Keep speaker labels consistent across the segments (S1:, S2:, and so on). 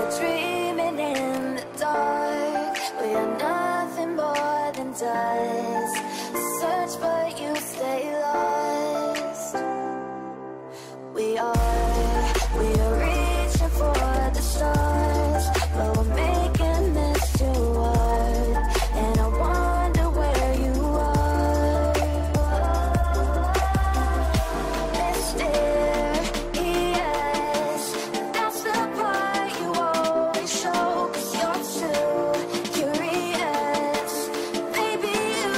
S1: We're dreaming in the dark. We are nothing more than dust. Search but you stay lost. We are reaching for the stars, but we're making this too hard. And I wonder where you are. Mysterious, that's the part you always show. 'Cause you're too curious. Maybe you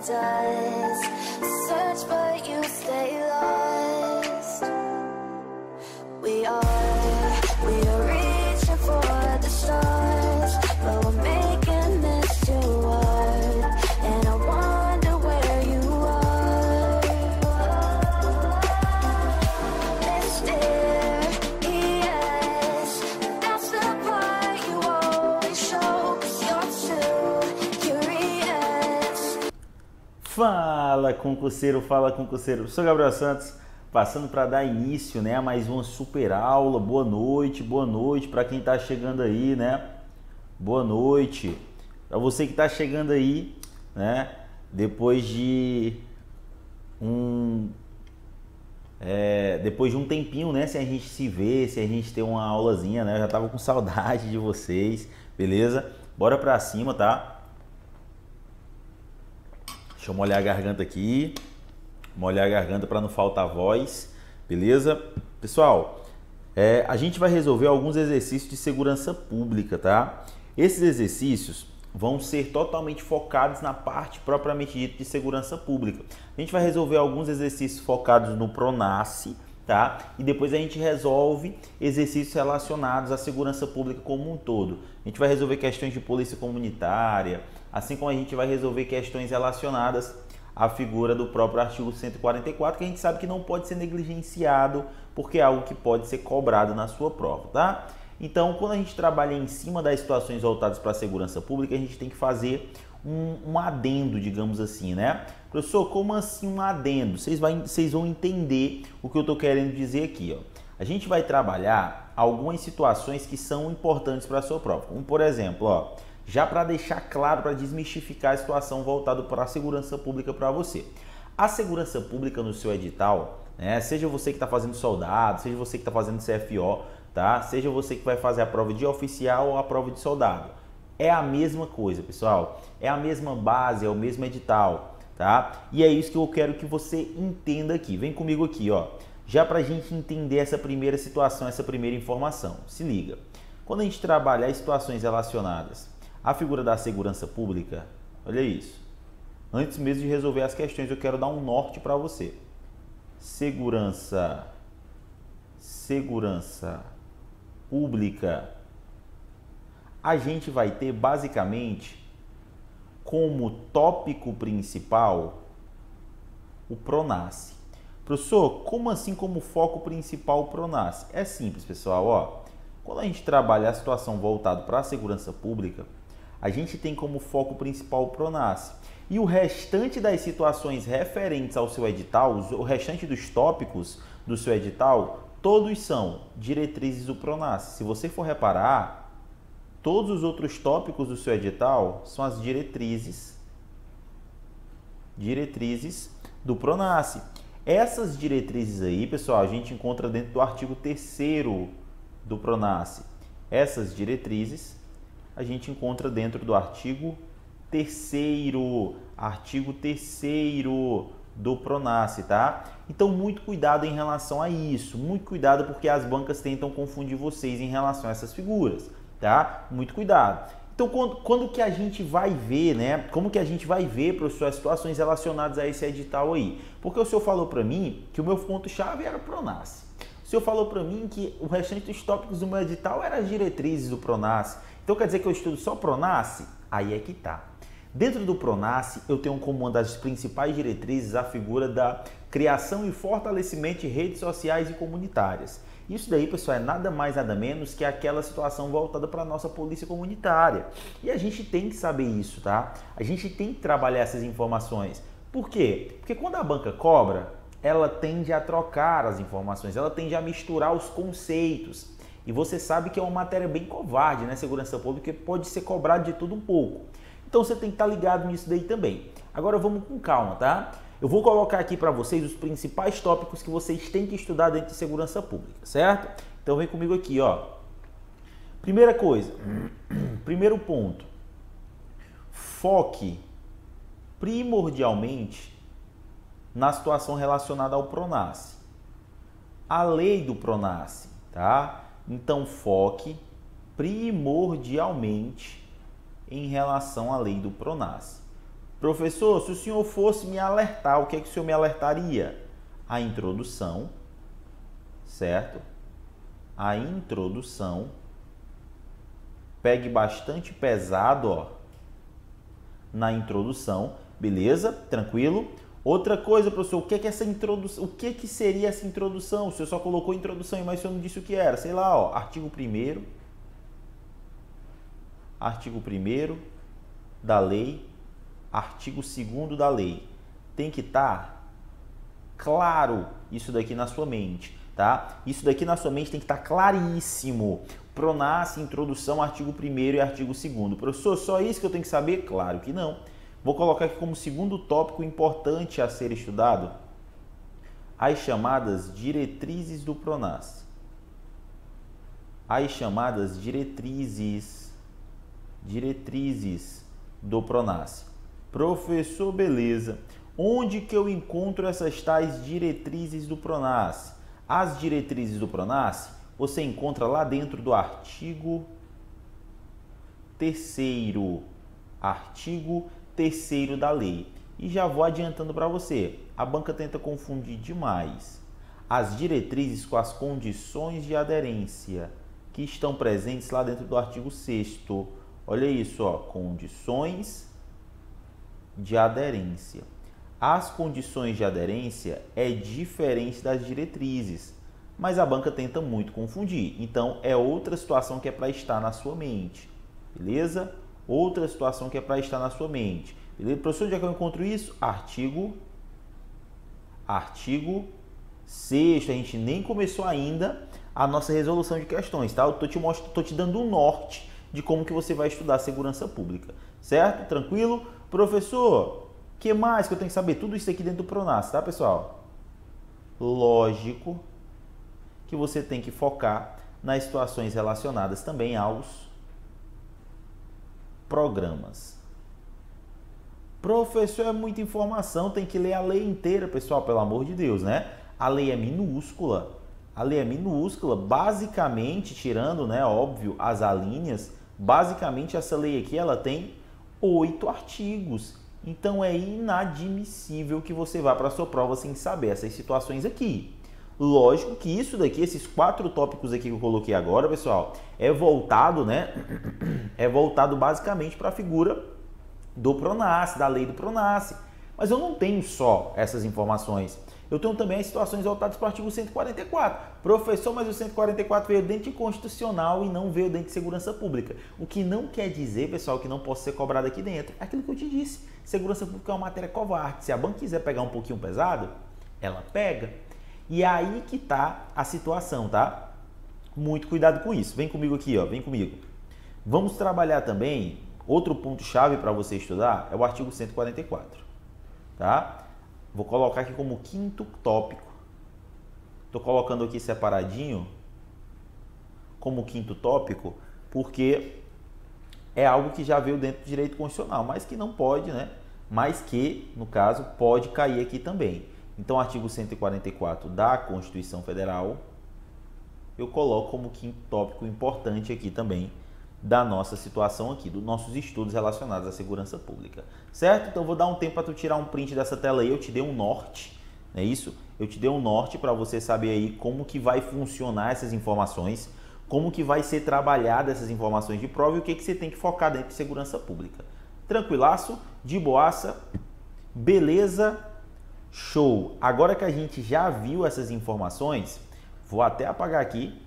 S1: does. Search but you stay lost. We are reaching for the stars, but we're making this too hard. And I wonder where you are. Mysterious, that's the part you always show, 'cause you're too curious.
S2: Fala concurseiro, fala concurseiro. Sou Gabriel Santos, passando para dar início, né, a mais uma super aula. Boa noite para quem está chegando aí, né? Boa noite para você que está chegando aí, né? Depois de um tempinho, né? Se a gente se vê, se a gente ter uma aulazinha, né? Eu já tava com saudade de vocês, beleza? Bora pra cima, tá? Deixa eu molhar a garganta aqui. Molhar a garganta para não faltar voz, beleza? Pessoal, a gente vai resolver alguns exercícios de segurança pública, tá? Esses exercícios vão ser totalmente focados na parte propriamente dita de segurança pública. A gente vai resolver alguns exercícios focados no PRONASSE, tá? E depois a gente resolve exercícios relacionados à segurança pública como um todo. A gente vai resolver questões de polícia comunitária, assim como a gente vai resolver questões relacionadas a figura do próprio artigo 144, que a gente sabe que não pode ser negligenciado, porque é algo que pode ser cobrado na sua prova, tá? Então, quando a gente trabalha em cima das situações voltadas para a segurança pública, a gente tem que fazer um adendo, digamos assim, né? Professor, como assim um adendo? Vocês vão entender o que eu estou querendo dizer aqui, ó. A gente vai trabalhar algumas situações que são importantes para a sua prova, como por exemplo, ó, já para deixar claro, para desmistificar a situação voltada para a segurança pública para você. A segurança pública no seu edital, né, seja você que está fazendo soldado, seja você que está fazendo CFO, tá? Seja você que vai fazer a prova de oficial ou a prova de soldado, é a mesma coisa, pessoal. É a mesma base, é o mesmo edital, tá? E é isso que eu quero que você entenda aqui. Vem comigo aqui, ó. Já para a gente entender essa primeira situação, essa primeira informação. Se liga. Quando a gente trabalhar situações relacionadas a figura da segurança pública, olha isso. Antes mesmo de resolver as questões, eu quero dar um norte para você. Segurança pública. A gente vai ter basicamente como tópico principal o PRONASSE. Professor, como assim como foco principal o PRONASSE? É simples, pessoal, ó. Quando a gente trabalha a situação voltada para a segurança pública, a gente tem como foco principal o PRONASSE. E o restante das situações referentes ao seu edital, o restante dos tópicos do seu edital, todos são diretrizes do PRONASSE. Se você for reparar, todos os outros tópicos do seu edital são as diretrizes do PRONASSE. Essas diretrizes aí, pessoal, a gente encontra dentro do artigo 3º do PRONASSE. Essas diretrizes a gente encontra dentro do artigo 3º do PRONASSE, tá? Então, muito cuidado em relação a isso. Muito cuidado porque as bancas tentam confundir vocês em relação a essas figuras, tá? Muito cuidado. Então, quando que a gente vai ver, né? Como que a gente vai ver, professor, as situações relacionadas a esse edital aí? Porque o senhor falou para mim que o meu ponto-chave era o PRONASSE. O senhor falou para mim que o restante dos tópicos do meu edital eram as diretrizes do PRONASSE. Então quer dizer que eu estudo só PRONASSE? Aí é que tá. Dentro do PRONASSE, eu tenho como uma das principais diretrizes a figura da criação e fortalecimento de redes sociais e comunitárias. Isso daí, pessoal, é nada mais nada menos que aquela situação voltada para a nossa polícia comunitária. E a gente tem que saber isso, tá? A gente tem que trabalhar essas informações. Por quê? Porque quando a banca cobra, ela tende a trocar as informações, ela tende a misturar os conceitos. E você sabe que é uma matéria bem covarde, né? Segurança pública pode ser cobrado de tudo um pouco. Então você tem que estar ligado nisso daí também. Agora vamos com calma, tá? Eu vou colocar aqui para vocês os principais tópicos que vocês têm que estudar dentro de segurança pública, certo? Então vem comigo aqui, ó. Primeira coisa, primeiro ponto. Foque primordialmente na situação relacionada ao PRONASSE. A lei do PRONASSE, tá? Então foque primordialmente em relação à lei do PRONASSE. Professor, se o senhor fosse me alertar, o que é que o senhor me alertaria? A introdução, certo? A introdução. Pegue bastante pesado, ó, na introdução, beleza? Tranquilo? Outra coisa, professor, o que é que essa introdução, o que é que seria essa introdução? O senhor só colocou introdução, mas o senhor não disse o que era. Sei lá, ó, artigo 1º da lei, artigo 2º da lei. Tem que estar claro isso daqui na sua mente, tá? Isso daqui na sua mente tem que estar claríssimo. Pronace, introdução, artigo 1º e artigo 2º. Professor, só isso que eu tenho que saber? Claro que não. Vou colocar aqui como segundo tópico importante a ser estudado as chamadas diretrizes do Pronace. As chamadas diretrizes do Pronace. Professor, beleza. Onde que eu encontro essas tais diretrizes do Pronace? As diretrizes do Pronace você encontra lá dentro do artigo 3º. Artigo 3º da lei. E já vou adiantando para você. A banca tenta confundir demais as diretrizes com as condições de aderência que estão presentes lá dentro do artigo 6º. Olha isso, ó, condições de aderência. As condições de aderência é diferente das diretrizes, mas a banca tenta muito confundir. Então, é outra situação que é para estar na sua mente, beleza? Outra situação que é para estar na sua mente. Beleza? Professor, onde é que eu encontro isso? Artigo 6º. A gente nem começou ainda a nossa resolução de questões, tá? Eu tô te dando um norte de como que você vai estudar segurança pública, certo? Tranquilo? Professor, o que mais que eu tenho que saber? Tudo isso aqui dentro do Pronace, tá, pessoal? Lógico que você tem que focar nas situações relacionadas também aos programas. Professor, é muita informação, tem que ler a lei inteira, pessoal, pelo amor de Deus, né? A lei é minúscula. A lei é minúscula, basicamente, tirando, né, óbvio, as alíneas, basicamente essa lei aqui, ela tem 8 artigos. Então é inadmissível que você vá para a sua prova sem saber essas situações aqui. Lógico que isso daqui, esses 4 tópicos aqui que eu coloquei agora, pessoal, é voltado, né? É voltado basicamente para a figura do Pronace, da lei do Pronace. Mas eu não tenho só essas informações. Eu tenho também as situações voltadas para o artigo 144. Professor, mas o 144 veio dentro de constitucional e não veio dentro de segurança pública. O que não quer dizer, pessoal, que não possa ser cobrado aqui dentro. É aquilo que eu te disse. Segurança pública é uma matéria covarde. Se a banca quiser pegar um pouquinho pesado, ela pega. E é aí que está a situação, tá? Muito cuidado com isso. Vem comigo aqui, ó. Vem comigo. Vamos trabalhar também, outro ponto-chave para você estudar é o artigo 144, tá? Vou colocar aqui como 5º tópico. Estou colocando aqui separadinho como 5º tópico, porque é algo que já veio dentro do direito constitucional, mas que não pode, né? Mas que, no caso, pode cair aqui também. Então, artigo 144 da Constituição Federal, eu coloco como 5º tópico importante aqui também da nossa situação aqui, dos nossos estudos relacionados à segurança pública, certo? Então, eu vou dar um tempo para tu tirar um print dessa tela aí, eu te dei um norte, não é isso? Eu te dei um norte para você saber aí como que vai funcionar essas informações, como que vai ser trabalhada essas informações de prova e o que você tem que focar dentro de segurança pública. Tranquilaço? De boaça? Beleza? Show! Agora que a gente já viu essas informações, vou até apagar aqui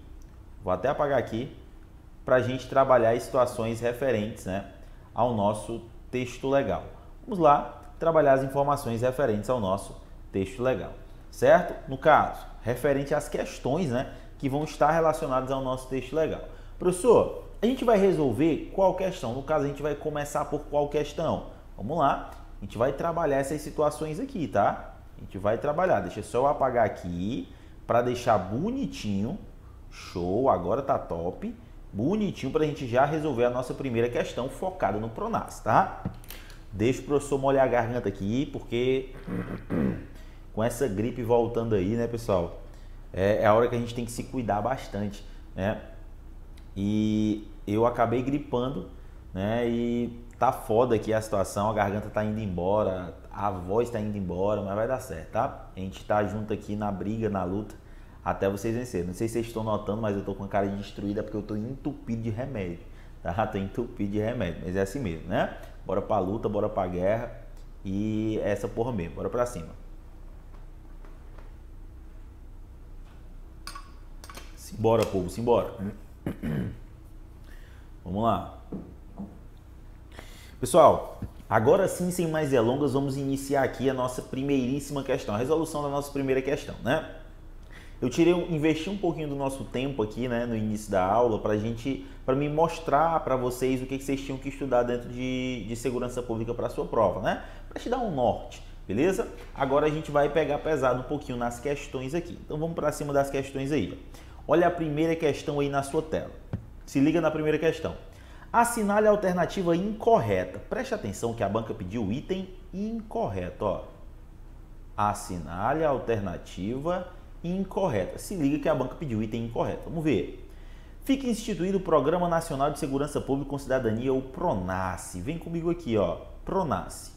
S2: para a gente trabalhar as situações referentes, né, ao nosso texto legal. Vamos lá trabalhar as informações referentes ao nosso texto legal, certo? No caso, referente às questões, né, que vão estar relacionadas ao nosso texto legal. Professor, a gente vai resolver qual questão? No caso, a gente vai começar por qual questão? Vamos lá, a gente vai trabalhar essas situações aqui, tá? A gente vai trabalhar, deixa só eu apagar aqui para deixar bonitinho. Show, agora tá top. Bonitinho para a gente já resolver a nossa primeira questão focada no Pronace, tá? Deixa o professor molhar a garganta aqui, porque com essa gripe voltando aí, né, pessoal? É a hora que a gente tem que se cuidar bastante, né? E eu acabei gripando né? E tá foda aqui a situação, a garganta tá indo embora, a voz tá indo embora, mas vai dar certo, tá? A gente tá junto aqui na briga, na luta, até vocês vencerem. Não sei se vocês estão notando, mas eu tô com a cara destruída porque eu tô entupido de remédio, tá? Tô entupido de remédio, mas é assim mesmo, né? Bora pra luta, bora pra guerra e é essa porra mesmo, bora pra cima. Simbora, povo, simbora. Vamos lá. Pessoal, agora sim, sem mais delongas, vamos iniciar aqui a nossa primeiríssima questão, a resolução da nossa primeira questão, né? Eu investi um pouquinho do nosso tempo aqui, né, no início da aula, para me mostrar para vocês o que vocês tinham que estudar dentro de segurança pública para a sua prova, né? Para te dar um norte, beleza? Agora a gente vai pegar pesado um pouquinho nas questões aqui. Então vamos para cima das questões aí. Olha a primeira questão aí na sua tela. Se liga na primeira questão. Assinale a alternativa incorreta. Preste atenção que a banca pediu o item incorreto, ó. Assinale a alternativa incorreta. Se liga que a banca pediu o item incorreto. Vamos ver. Fica instituído o Programa Nacional de Segurança Pública com Cidadania, o PRONASSE. Vem comigo aqui, ó. PRONASSE.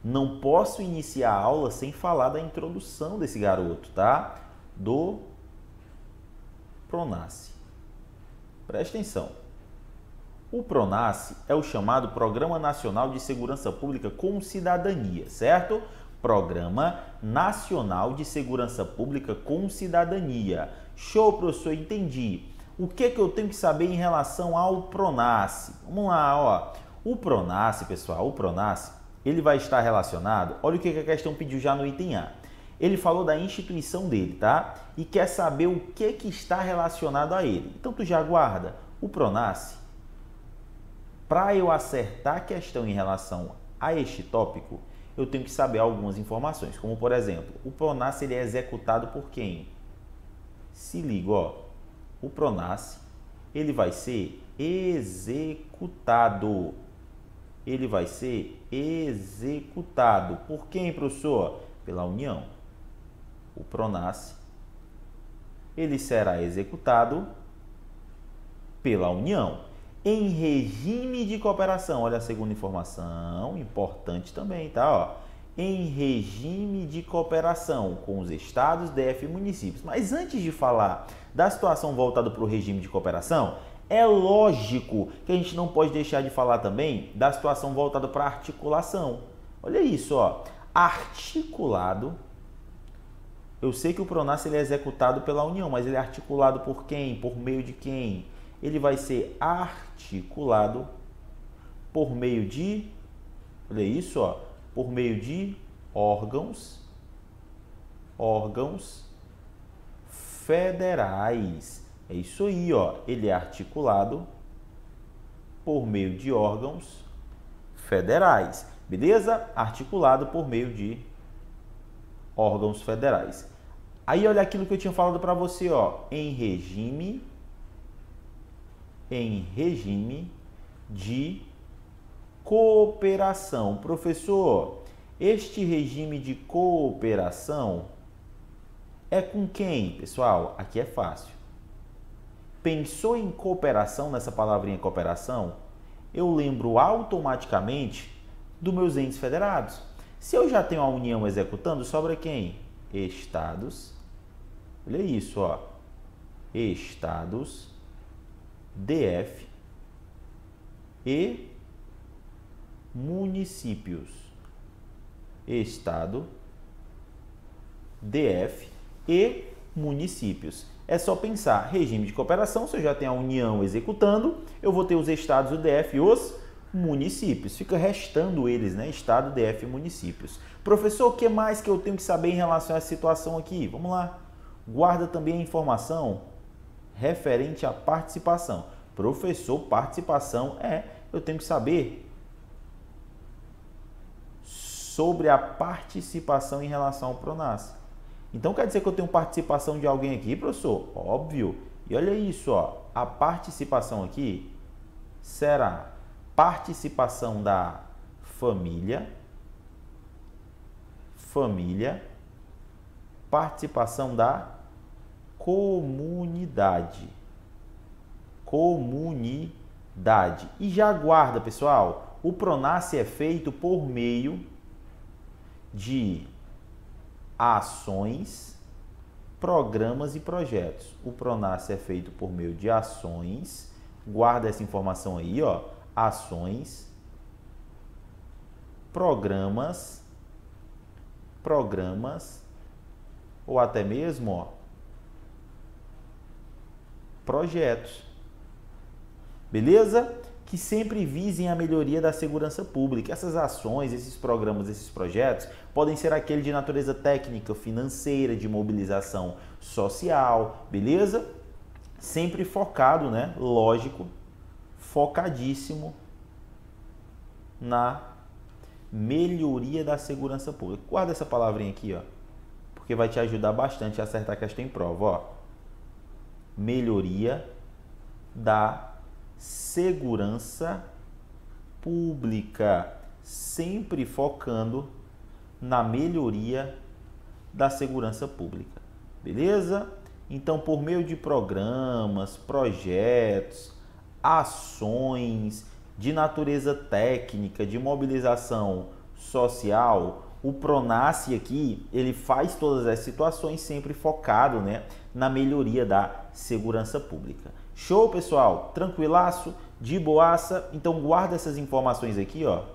S2: Não posso iniciar a aula sem falar da introdução desse garoto, tá? Do PRONASSE. Preste atenção. O PRONASSE é o chamado Programa Nacional de Segurança Pública com Cidadania, certo? Programa Nacional de Segurança Pública com Cidadania. Show, professor, entendi. O que eu tenho que saber em relação ao PRONASSE? Vamos lá, ó. O PRONASSE, pessoal, o PRONASSE, ele vai estar relacionado, olha o que a questão pediu já no item A. Ele falou da instituição dele, tá? E quer saber o que está relacionado a ele. Então, tu já guarda o PRONASSE. Para eu acertar a questão em relação a este tópico, eu tenho que saber algumas informações, como por exemplo, o PRONASSE ele é executado por quem? Se liga, ó, o PRONASSE ele vai ser executado. Ele vai ser executado por quem, professor? Pela União. O PRONASSE ele será executado pela União. Em regime de cooperação, olha a segunda informação, importante também, tá? Ó, em regime de cooperação com os estados, DF e municípios. Mas antes de falar da situação voltada para o regime de cooperação, é lógico que a gente não pode deixar de falar também da situação voltada para a articulação. Olha isso, ó, articulado. Eu sei que o PRONASSE ele é executado pela União, mas ele é articulado por quem? Por meio de quem? Ele vai ser articulado por meio de, olha isso, ó, por meio de órgãos federais. É isso aí, ó, ele é articulado por meio de órgãos federais, beleza? Articulado por meio de órgãos federais. Aí olha aquilo que eu tinha falado para você, ó, em regime de cooperação. Professor, este regime de cooperação é com quem, pessoal? Aqui é fácil. Pensou em cooperação, nessa palavrinha cooperação? Eu lembro automaticamente dos meus entes federados. Se eu já tenho a União executando, sobra quem? Estados. Olha isso, ó. Estados, DF e municípios. Estado, DF e municípios. É só pensar, regime de cooperação, se eu já tenho a União executando, eu vou ter os estados, o DF e os municípios. Fica restando eles, né? Estado, DF e municípios. Professor, o que mais que eu tenho que saber em relação a essa situação aqui? Vamos lá. Guarda também a informação referente à participação. Professor, participação eu tenho que saber sobre a participação em relação ao PRONASSE. Então quer dizer que eu tenho participação de alguém aqui, professor? Óbvio. E olha isso, ó. A participação aqui será participação da família, participação da comunidade, E já guarda, pessoal, o PRONASSE é feito por meio de ações, programas e projetos. O PRONASSE é feito por meio de ações, guarda essa informação aí, ó, ações, programas, ou até mesmo, ó, projetos. Beleza? Que sempre visem a melhoria da segurança pública. Essas ações, esses programas, esses projetos podem ser aquele de natureza técnica, financeira, de mobilização social, beleza? Sempre focado, né? Lógico, focadíssimo na melhoria da segurança pública. Guarda essa palavrinha aqui, ó, porque vai te ajudar bastante a acertar a questão em prova, ó. Melhoria da segurança pública, sempre focando na melhoria da segurança pública, beleza? Então, por meio de programas, projetos, ações de natureza técnica, de mobilização social, o PRONASSE aqui, ele faz todas as situações sempre focado, né, na melhoria da segurança pública. Show, pessoal? Tranquilaço? De boaça? Então guarda essas informações aqui, ó,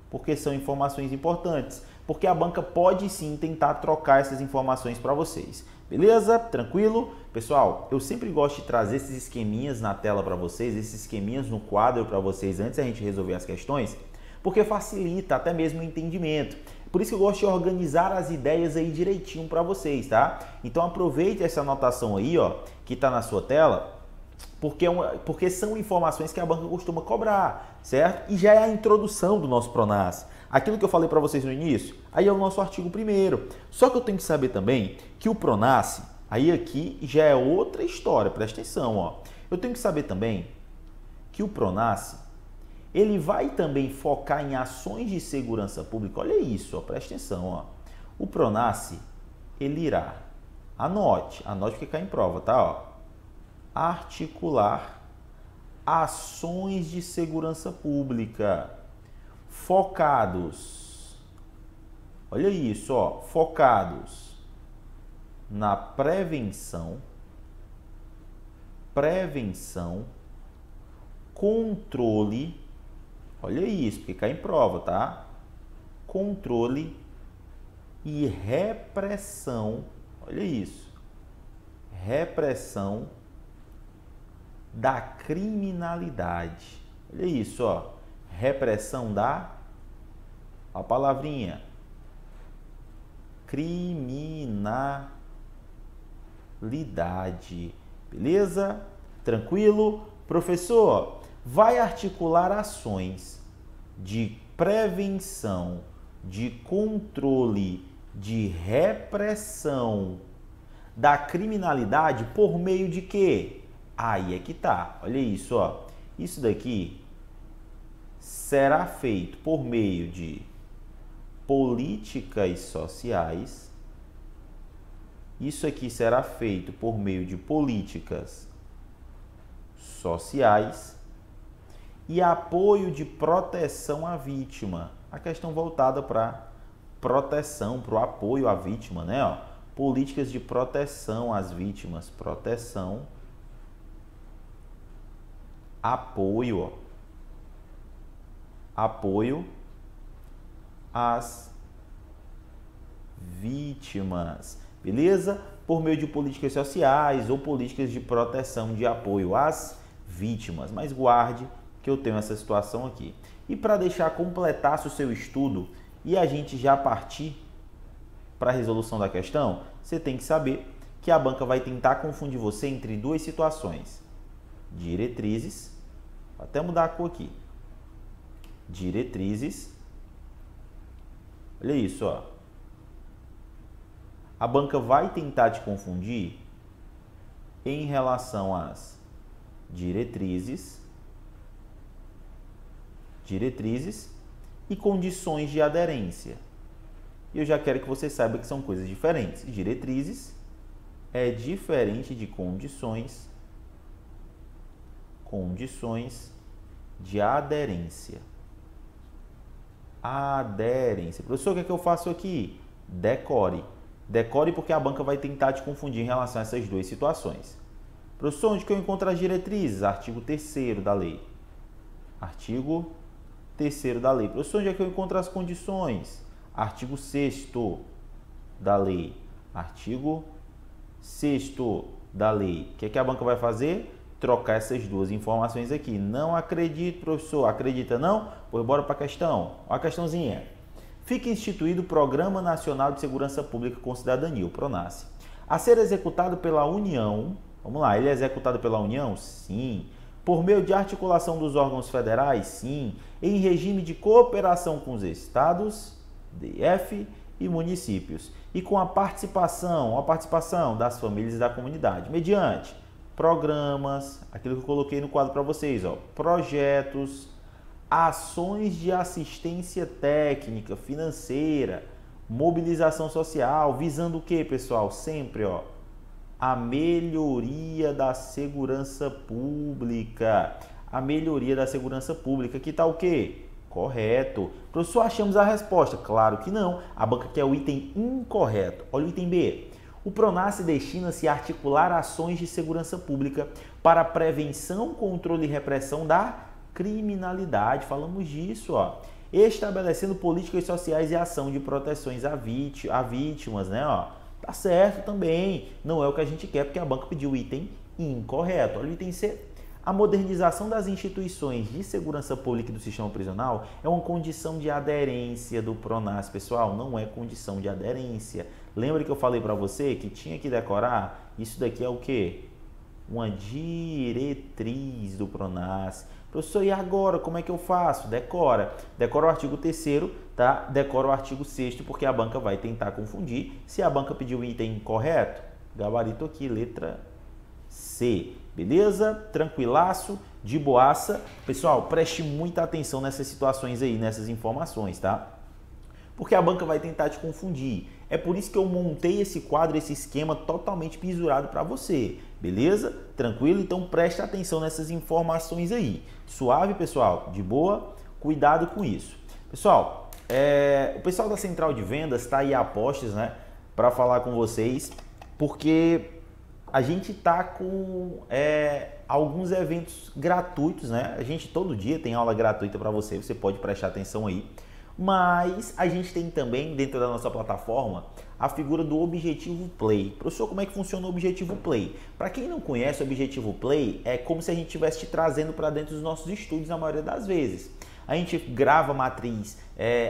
S2: porque são informações importantes, porque a banca pode sim tentar trocar essas informações para vocês. Beleza? Tranquilo? Pessoal, eu sempre gosto de trazer esses esqueminhas na tela para vocês, esses esqueminhas no quadro para vocês antes da gente resolver as questões, porque facilita até mesmo o entendimento. Por isso que eu gosto de organizar as ideias aí direitinho para vocês, tá? Então aproveite essa anotação aí, ó, que está na sua tela, porque são informações que a banca costuma cobrar, certo? E já é a introdução do nosso PRONASSE. Aquilo que eu falei para vocês no início, aí é o nosso artigo 1º. Só que eu tenho que saber também que o PRONASSE, aí aqui já é outra história, presta atenção, ó. Eu tenho que saber também que o PRONASSE, ele vai também focar em ações de segurança pública. Olha isso, ó, presta atenção, ó. O PRONASSE, ele irá, anote porque cai em prova, tá? Ó, articular ações de segurança pública focados, olha isso, ó, focados na prevenção, controle, olha isso, porque cai em prova, tá? Controle e repressão, olha isso, repressão da criminalidade. Olha isso, ó, repressão da, a palavrinha, criminalidade. Beleza? Tranquilo? Professor, vai articular ações de prevenção, de controle, de repressão da criminalidade por meio de quê? Aí é que tá. Olha isso, ó. Isso daqui será feito por meio de políticas sociais. Isso aqui será feito por meio de políticas sociais e apoio de proteção à vítima. A questão voltada para proteção, para o apoio à vítima, né? Ó, políticas de proteção às vítimas, proteção, apoio, ó, apoio às vítimas, beleza? Por meio de políticas sociais ou políticas de proteção, de apoio às vítimas. Mas guarde que eu tenho essa situação aqui. E para deixar completasse o seu estudo e a gente já partir para a resolução da questão, você tem que saber que a banca vai tentar confundir você entre duas situações. Diretrizes, vou até mudar a cor aqui. Diretrizes, olha isso, ó. A banca vai tentar te confundir em relação às diretrizes e condições de aderência. E eu já quero que você saiba que são coisas diferentes. Diretrizes é diferente de condições condições de aderência. Aderência. Professor, o que é que eu faço aqui? Decore. Decore porque a banca vai tentar te confundir em relação a essas duas situações. Professor, onde que eu encontro as diretrizes? Artigo 3º da lei. Artigo 3º da lei. Professor, onde é que eu encontro as condições? Artigo 6º da lei. Artigo 6º da lei. O que é que a banca vai fazer? Trocar essas duas informações aqui. Não acredito, professor. Acredita não? Pois bora para a questão. Olha a questãozinha. Fica instituído o Programa Nacional de Segurança Pública com Cidadania, o PRONASSE, a ser executado pela União. Vamos lá, ele é executado pela União? Sim. Por meio de articulação dos órgãos federais? Sim. Em regime de cooperação com os estados, DF, e municípios. E com a participação das famílias e da comunidade, mediante programas, aquilo que eu coloquei no quadro para vocês, ó, projetos, ações de assistência técnica, financeira, mobilização social, visando o que, pessoal? Sempre, ó, a melhoria da segurança pública. A melhoria da segurança pública. Que tá o quê? Correto. Professor, achamos a resposta? Claro que não. A banca quer o item incorreto. Olha o item B. O PRONASSE destina-se a articular ações de segurança pública para prevenção, controle e repressão da criminalidade. Falamos disso, ó. Estabelecendo políticas sociais e ação de proteções a vítimas, né, ó. Tá certo também. Não é o que a gente quer porque a banca pediu o item incorreto. Olha o item C. A modernização das instituições de segurança pública e do sistema prisional é uma condição de aderência do PRONASSE, pessoal, não é condição de aderência. Lembra que eu falei para você que tinha que decorar? Isso daqui é o quê? Uma diretriz do PRONASSE. Professor, e agora como é que eu faço? Decora. Decora o artigo 3º, tá? Decora o artigo 6º, porque a banca vai tentar confundir. Se a banca pediu o item correto, gabarito aqui, letra C. Beleza? Tranquilaço, de boaça. Pessoal, preste muita atenção nessas situações aí, nessas informações, tá? Porque a banca vai tentar te confundir. É por isso que eu montei esse quadro, esse esquema totalmente pisurado para você. Beleza? Tranquilo? Então preste atenção nessas informações aí. Suave, pessoal? De boa? Cuidado com isso. Pessoal, o pessoal da Central de Vendas está aí a postos, né? Para falar com vocês, porque a gente tá com alguns eventos gratuitos, né? A gente todo dia tem aula gratuita para você, você pode prestar atenção aí. Mas a gente tem também dentro da nossa plataforma a figura do Objetivo Play. Professor, como é que funciona o Objetivo Play? Para quem não conhece, o Objetivo Play é como se a gente estivesse te trazendo para dentro dos nossos estúdios na maioria das vezes. A gente grava a matriz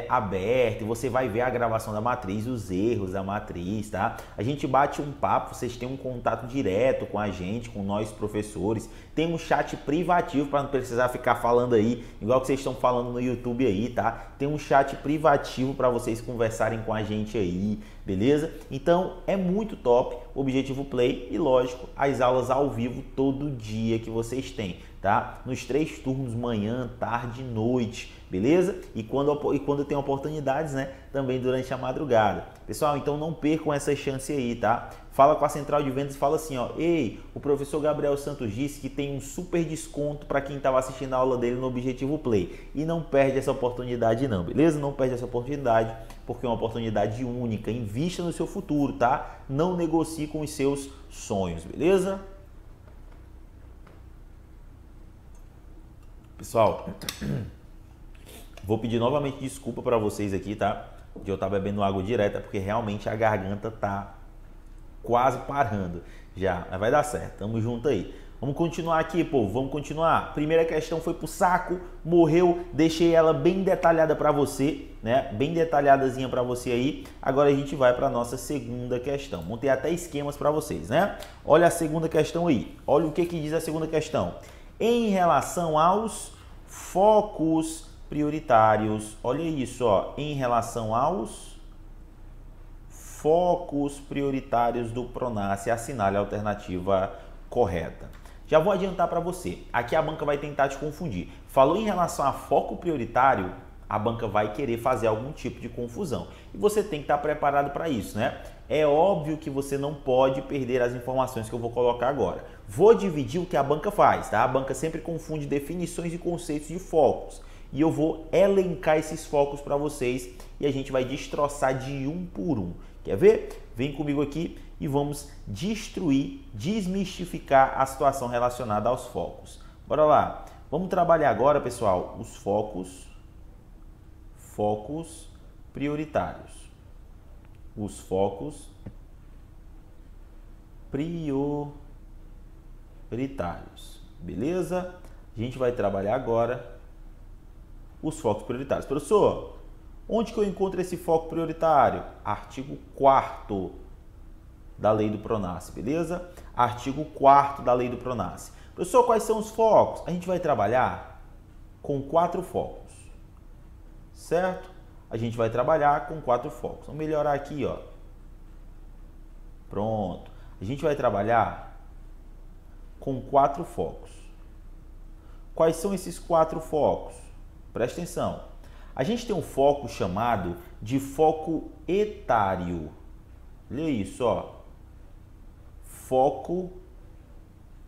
S2: aberta e você vai ver a gravação da matriz, os erros da matriz, tá? A gente bate um papo, vocês têm um contato direto com a gente, com nós professores. Tem um chat privativo para não precisar ficar falando aí, igual que vocês estão falando no YouTube aí, tá? Tem um chat privativo para vocês conversarem com a gente aí, beleza? Então é muito top o Objetivo Play e, lógico, as aulas ao vivo todo dia que vocês têm, tá? Nos 3 turnos, manhã, tarde e noite, beleza? E quando tem oportunidades, né? Também durante a madrugada. Pessoal, então não percam essa chance aí, tá? Fala com a Central de Vendas e fala assim, ó. Ei, o professor Gabriel Santos disse que tem um super desconto para quem estava assistindo a aula dele no Objetivo Play. E não perde essa oportunidade não, beleza? Não perde essa oportunidade, porque é uma oportunidade única. Invista no seu futuro, tá? Não negocie com os seus sonhos, beleza? Pessoal, vou pedir novamente desculpa para vocês aqui, tá? De eu estar bebendo água direta, porque realmente a garganta tá quase parando já. Mas vai dar certo, tamo junto aí. Vamos continuar aqui, povo, vamos continuar. Primeira questão foi pro saco, morreu, deixei ela bem detalhada para você, né? Bem detalhadazinha para você aí. Agora a gente vai para nossa segunda questão. Montei até esquemas para vocês, né? Olha a segunda questão aí. Olha o que diz a segunda questão. Em relação aos focos prioritários, olha isso, ó, em relação aos focos prioritários do PRONASSE, assinale a alternativa correta. Já vou adiantar para você, aqui a banca vai tentar te confundir. Falou em relação a foco prioritário, a banca vai querer fazer algum tipo de confusão. E você tem que estar preparado para isso, né? É óbvio que você não pode perder as informações que eu vou colocar agora. Vou dividir o que a banca faz, tá? A banca sempre confunde definições e conceitos de focos. E eu vou elencar esses focos para vocês e a gente vai destroçar de um por um. Quer ver? Vem comigo aqui e vamos destruir, desmistificar a situação relacionada aos focos. Bora lá. Vamos trabalhar agora, pessoal, os focos prioritários. Os focos prioritários. Beleza? A gente vai trabalhar agora os focos prioritários. Professor, onde que eu encontro esse foco prioritário? Artigo 4º da Lei do Pronaf, beleza? Artigo 4º da Lei do Pronaf. Professor, quais são os focos? A gente vai trabalhar com 4 focos, certo? A gente vai trabalhar com 4 focos. Vamos melhorar aqui, ó. Pronto. A gente vai trabalhar com 4 focos. Quais são esses 4 focos? Presta atenção. A gente tem um foco chamado de foco etário. Olha isso, ó. Foco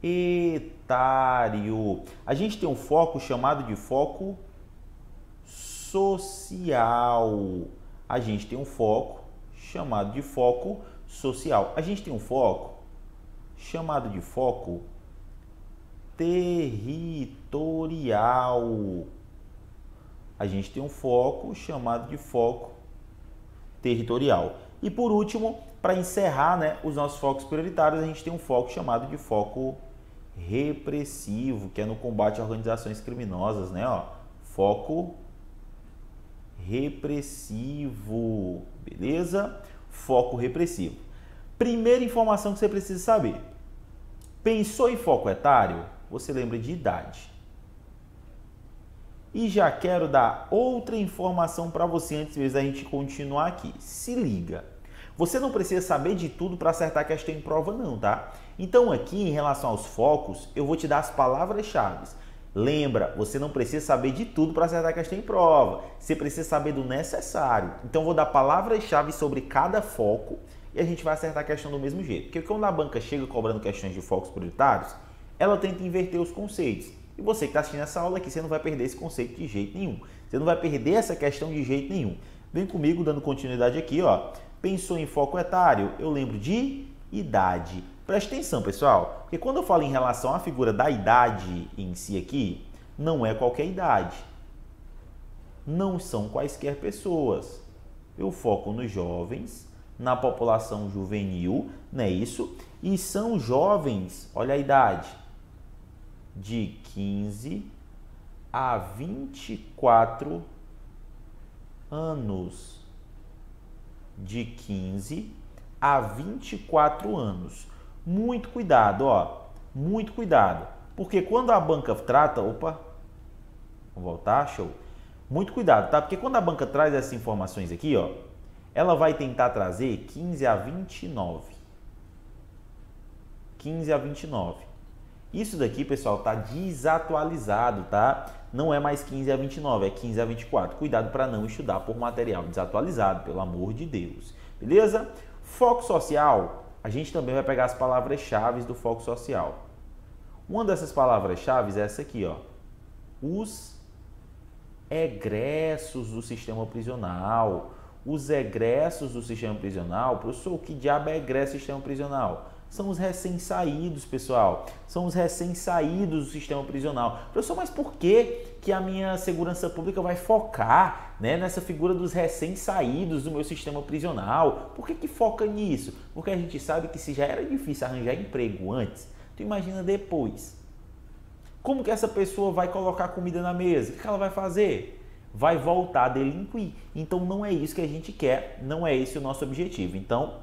S2: etário. A gente tem um foco chamado de foco social. A gente tem um foco chamado de foco social. A gente tem um foco chamado de foco territorial. A gente tem um foco chamado de foco territorial. E por último, para encerrar, né, os nossos focos prioritários, a gente tem um foco chamado de foco repressivo, que é no combate a organizações criminosas, né, ó. Foco repressivo, beleza? Foco repressivo. Primeira informação que você precisa saber. Pensou em foco etário? Você lembra de idade. E já quero dar outra informação para você antes da gente continuar aqui. Se liga. Você não precisa saber de tudo para acertar a questão em prova não, tá? Então aqui, em relação aos focos, eu vou te dar as palavras-chave. Lembra, você não precisa saber de tudo para acertar a questão em prova. Você precisa saber do necessário. Então eu vou dar palavras-chave sobre cada foco e a gente vai acertar a questão do mesmo jeito. Porque quando a banca chega cobrando questões de focos prioritários, ela tenta inverter os conceitos. E você que está assistindo essa aula aqui, você não vai perder esse conceito de jeito nenhum. Você não vai perder essa questão de jeito nenhum. Vem comigo, dando continuidade aqui, ó. Pensou em foco etário? Eu lembro de idade. Preste atenção, pessoal, porque quando eu falo em relação à figura da idade em si aqui, não é qualquer idade. Não são quaisquer pessoas. Eu foco nos jovens, na população juvenil, não é isso? E são jovens, olha a idade, de 15 a 24 anos. De 15 a 24 anos. Muito cuidado, ó. Muito cuidado. Porque quando a banca trata... Opa! Vamos voltar, show. Muito cuidado, tá? Porque quando a banca traz essas informações aqui, ó, ela vai tentar trazer 15 a 29. 15 a 29. Isso daqui, pessoal, tá desatualizado, tá? Não é mais 15 a 29, é 15 a 24. Cuidado para não estudar por material desatualizado, pelo amor de Deus. Beleza? Foco social, a gente também vai pegar as palavras-chave do foco social. Uma dessas palavras-chave é essa aqui, ó. Os egressos do sistema prisional. Os egressos do sistema prisional, professor, que diabo é egresso do sistema prisional? São os recém-saídos, pessoal. São os recém-saídos do sistema prisional. Professor, mas por que a minha segurança pública vai focar, né, nessa figura dos recém-saídos do meu sistema prisional? Por que foca nisso? Porque a gente sabe que se já era difícil arranjar emprego antes, tu imagina depois. Como que essa pessoa vai colocar comida na mesa? O que ela vai fazer? Vai voltar a delinquir. Então não é isso que a gente quer, não é esse o nosso objetivo. Então,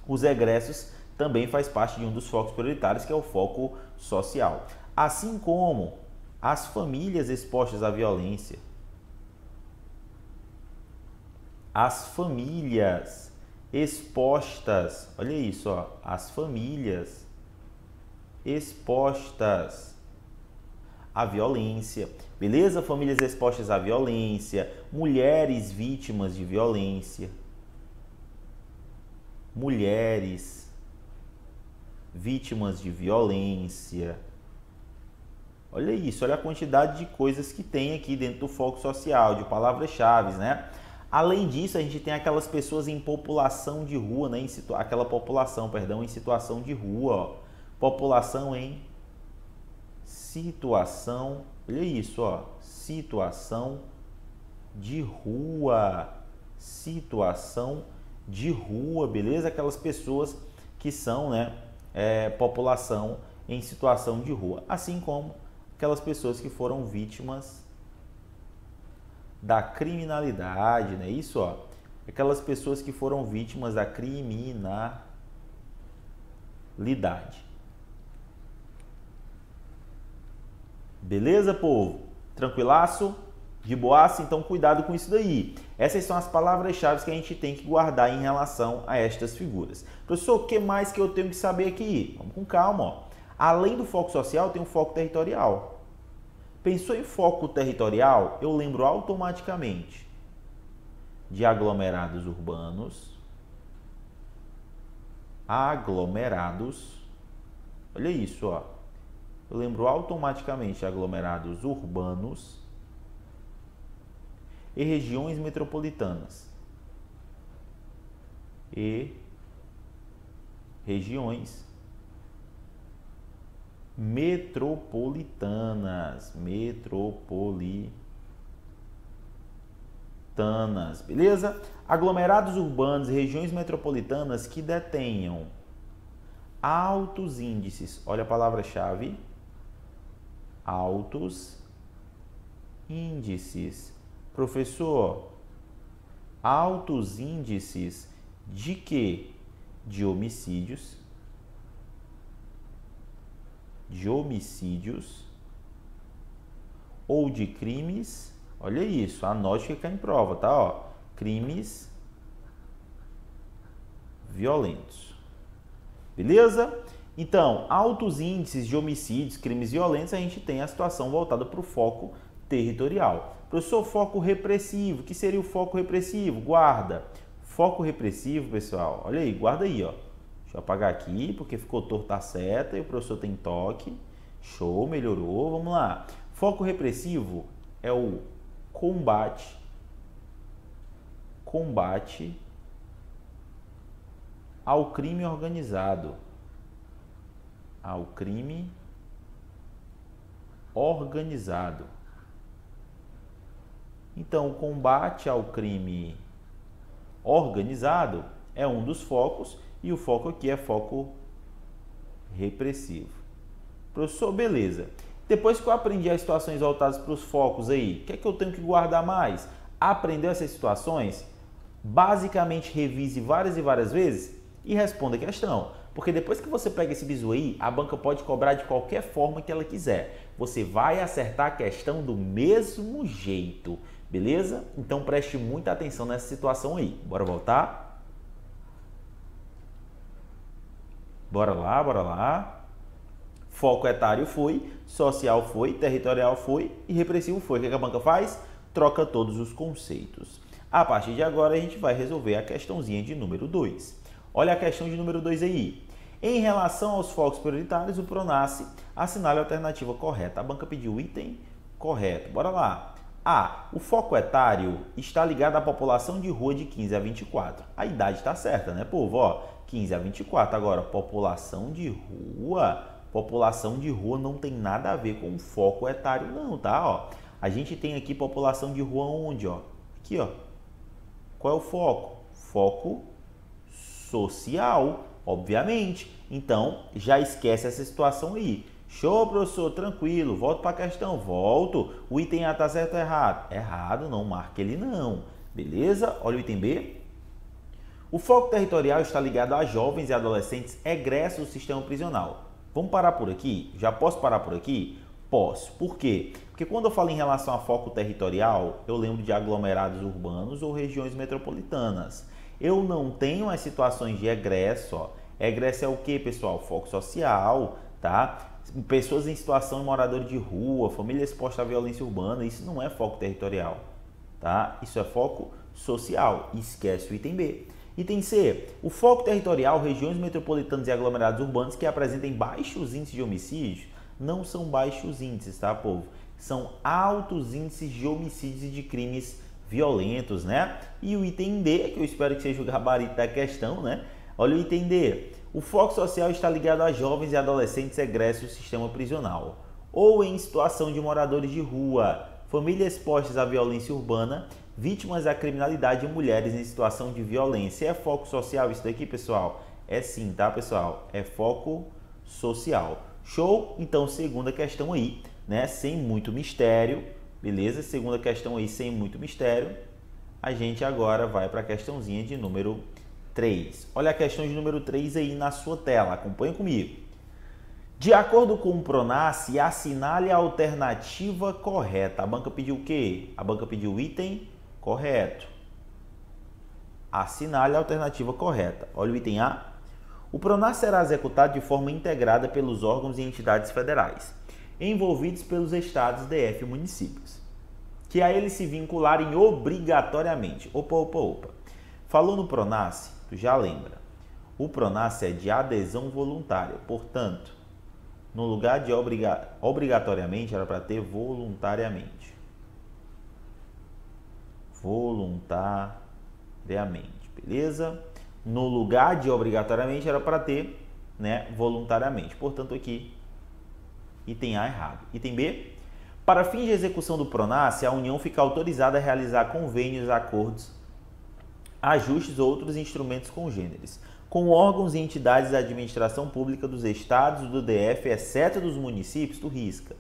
S2: os egressos também faz parte de um dos focos prioritários, que é o foco social. Assim como as famílias expostas à violência. As famílias expostas, olha isso, ó, as famílias expostas à violência, beleza? Famílias expostas à violência, mulheres vítimas de violência. mulheres, vítimas de violência. Olha isso, olha a quantidade de coisas que tem aqui dentro do foco social, de palavras-chave, né? Além disso, a gente tem aquelas pessoas em população de rua, né? Aquela população, perdão, em situação de rua, ó. População em situação, olha isso, ó, situação de rua, situação de rua, beleza? Aquelas pessoas que são, né, população em situação de rua, assim como aquelas pessoas que foram vítimas da criminalidade, né? Isso, ó, aquelas pessoas que foram vítimas da criminalidade. Beleza, povo? Tranquilaço? De boaça? Então cuidado com isso daí. Essas são as palavras-chave que a gente tem que guardar em relação a estas figuras. Professor, o que mais que eu tenho que saber aqui? Vamos com calma, ó. Além do foco social, tem um foco territorial. Pensou em foco territorial? Eu lembro automaticamente de aglomerados urbanos. Aglomerados. Olha isso, ó. Eu lembro automaticamente de aglomerados urbanos e regiões metropolitanas. E regiões metropolitanas. Beleza? Aglomerados urbanos e regiões metropolitanas que detenham altos índices. Olha a palavra-chave. Altos índices. Professor, altos índices de quê? De homicídios. Ou de crimes. Olha isso, anote que cai em prova, tá? Ó, crimes violentos. Beleza? Então, altos índices de homicídios, crimes violentos, a gente tem a situação voltada para o foco territorial. Professor, foco repressivo. O que seria o foco repressivo? Guarda. Foco repressivo, pessoal, olha aí, guarda aí, ó. Deixa eu apagar aqui, porque ficou torta a seta e o professor tem toque. Show, melhorou. Vamos lá. Foco repressivo é o combate ao crime organizado. Ao crime organizado. Então, o combate ao crime organizado é um dos focos e o foco aqui é foco repressivo. Professor, beleza. Depois que eu aprendi as situações voltadas para os focos aí, o que é que eu tenho que guardar mais? Aprendeu essas situações? Basicamente, revise várias e várias vezes e responda a questão. Porque depois que você pega esse bizu aí, a banca pode cobrar de qualquer forma que ela quiser. Você vai acertar a questão do mesmo jeito, beleza? Então preste muita atenção nessa situação aí. Bora voltar? Bora lá, bora lá. Foco etário foi, social foi, territorial foi e repressivo foi. O que a banca faz? Troca todos os conceitos. A partir de agora a gente vai resolver a questãozinha de número 2. Olha a questão de número 2 aí. Em relação aos focos prioritários, o Pronace assinale a alternativa correta. A banca pediu o item correto. Bora lá. A. O foco etário está ligado à população de rua de 15 a 24. A idade está certa, né, povo? Ó, 15 a 24. Agora, população de rua. População de rua não tem nada a ver com foco etário, não, tá? Ó, a gente tem aqui população de rua onde, ó? Aqui, ó. Qual é o foco? Foco social, obviamente. Então, já esquece essa situação aí. Show, professor, tranquilo. Volto para a questão. Volto. O item A está certo ou errado? Errado, não marque ele não. Beleza? Olha o item B. O foco territorial está ligado a jovens e adolescentes egressos do sistema prisional. Vamos parar por aqui? Já posso parar por aqui? Posso. Por quê? Porque quando eu falo em relação a foco territorial, eu lembro de aglomerados urbanos ou regiões metropolitanas. Eu não tenho as situações de egresso. Ó. Egresso é o que, pessoal? Foco social, tá? Pessoas em situação de morador de rua, família exposta à violência urbana, isso não é foco territorial, tá? Isso é foco social. Esquece o item B. Item C. O foco territorial, regiões metropolitanas e aglomerados urbanos que apresentem baixos índices de homicídios, não são baixos índices, tá, povo? São altos índices de homicídios e de crimes violentos, né? E o item D, que eu espero que seja o gabarito da questão, né? Olha o item D. O foco social está ligado a jovens e adolescentes egressos do sistema prisional, ou em situação de moradores de rua, famílias expostas à violência urbana, vítimas da criminalidade e mulheres em situação de violência. É foco social isso daqui, pessoal? É sim, tá, pessoal? É foco social. Show? Então, segunda questão aí, né? Sem muito mistério, beleza? Segunda questão aí, sem muito mistério. A gente agora vai para a questãozinha de número 3. Olha a questão de número 3 aí na sua tela. Acompanha comigo. De acordo com o Pronace, assinale a alternativa correta. A banca pediu o quê? A banca pediu o item correto. Assinale a alternativa correta. Olha o item A. O Pronace será executado de forma integrada pelos órgãos e entidades federais, envolvidos pelos estados, DF e municípios, que a eles se vincularem obrigatoriamente. Opa. Falou no Pronace, tu já lembra. O Pronace é de adesão voluntária, portanto, no lugar de obrigatoriamente, era para ter voluntariamente. Voluntariamente, beleza? No lugar de obrigatoriamente, era para ter, né, voluntariamente. Portanto, aqui, item A errado. Item B. Para fins de execução do Pronace, a União fica autorizada a realizar convênios, acordos, ajustes ou outros instrumentos congêneres com órgãos e entidades da administração pública dos estados, do DF, exceto dos municípios, tu risca.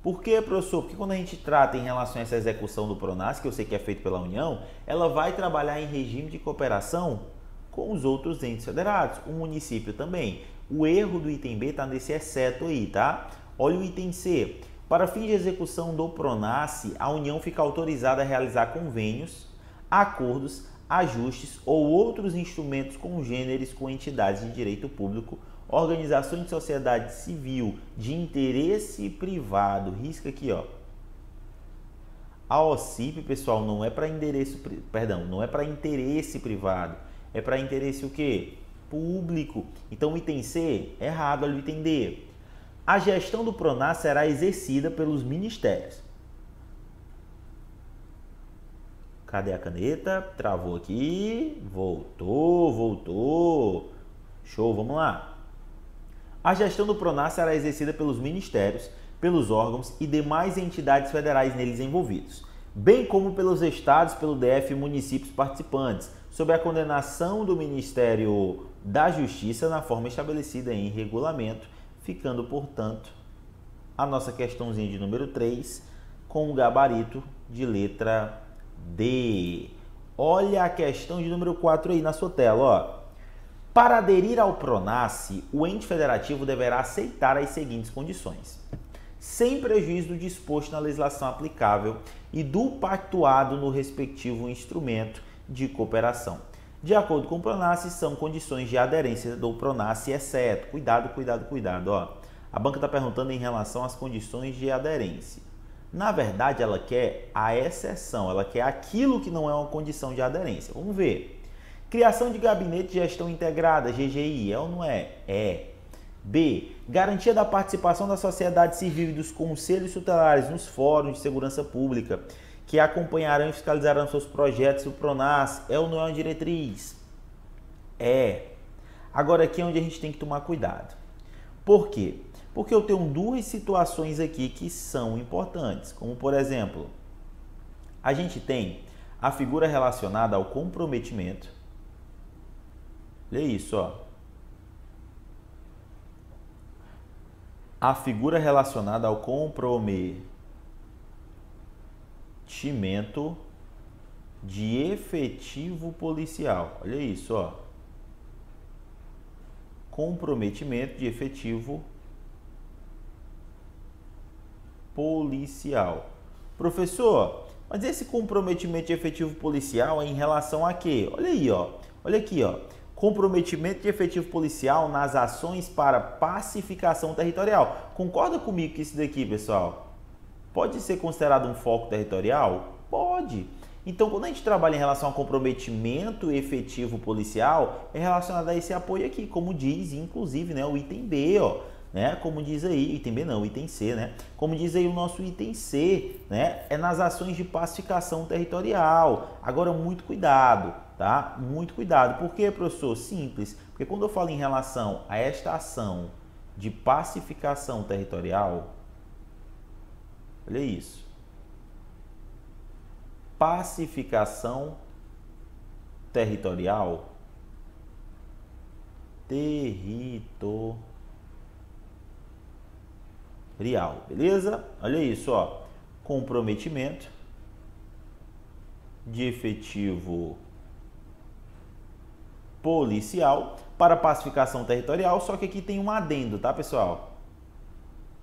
S2: Por quê, professor? Porque quando a gente trata em relação a essa execução do Pronace, que eu sei que é feito pela União, ela vai trabalhar em regime de cooperação com os outros entes federados, o município também. O erro do item B está nesse exceto aí, tá? Olha o item C. Para fins de execução do Pronace, a União fica autorizada a realizar convênios, acordos, ajustes ou outros instrumentos congêneres com entidades de direito público, organizações de sociedade civil de interesse privado. Risca aqui, ó. A OCIP, pessoal, não é para não é para interesse privado, é para interesse o quê? Público. Então, o item C, errado, olha o item D. A gestão do Pronace será exercida pelos ministérios. Cadê a caneta? Travou aqui. Voltou. Show, vamos lá. A gestão do Pronace será exercida pelos ministérios, pelos órgãos e demais entidades federais neles envolvidos, bem como pelos estados, pelo DF e municípios participantes, sob a coordenação do Ministério da Justiça na forma estabelecida em regulamento, ficando, portanto, a nossa questãozinha de número 3 com o gabarito de letra D. Olha a questão de número 4 aí na sua tela, ó. Para aderir ao Pronace, o ente federativo deverá aceitar as seguintes condições, sem prejuízo do disposto na legislação aplicável e do pactuado no respectivo instrumento de cooperação. De acordo com o Pronace, são condições de aderência do Pronace, exceto. Cuidado, ó. A banca está perguntando em relação às condições de aderência. Na verdade, ela quer a exceção, ela quer aquilo que não é uma condição de aderência. Vamos ver. Criação de gabinete de gestão integrada, GGI, é ou não é? É. B. Garantia da participação da sociedade civil e dos conselhos tutelares nos fóruns de segurança pública, que acompanharão e fiscalizarão seus projetos do Pronace, é ou não é uma diretriz? É. Agora aqui é onde a gente tem que tomar cuidado. Por quê? Porque eu tenho duas situações aqui que são importantes, como por exemplo, a gente tem a figura relacionada ao comprometimento. Olha isso, ó. A figura relacionada ao comprometimento de efetivo policial. Olha isso, ó. Comprometimento de efetivo policial. Professor, mas esse comprometimento de efetivo policial é em relação a quê? Olha aí, ó. Olha aqui, ó. Comprometimento de efetivo policial nas ações para pacificação territorial. Concorda comigo que isso daqui, pessoal, pode ser considerado um foco territorial? Pode. Então, quando a gente trabalha em relação a comprometimento efetivo policial, é relacionado a esse apoio aqui, como diz, inclusive, né, o item B, ó, né, como diz aí, item B não, item C, né, como diz aí o nosso item C, né, é nas ações de pacificação territorial. Agora, muito cuidado, tá? Muito cuidado. Por quê, professor? Simples, porque quando eu falo em relação a esta ação de pacificação territorial, olha isso. Pacificação territorial. Beleza? Olha isso, ó. Comprometimento de efetivo policial para pacificação territorial, só que aqui tem um adendo, tá, pessoal?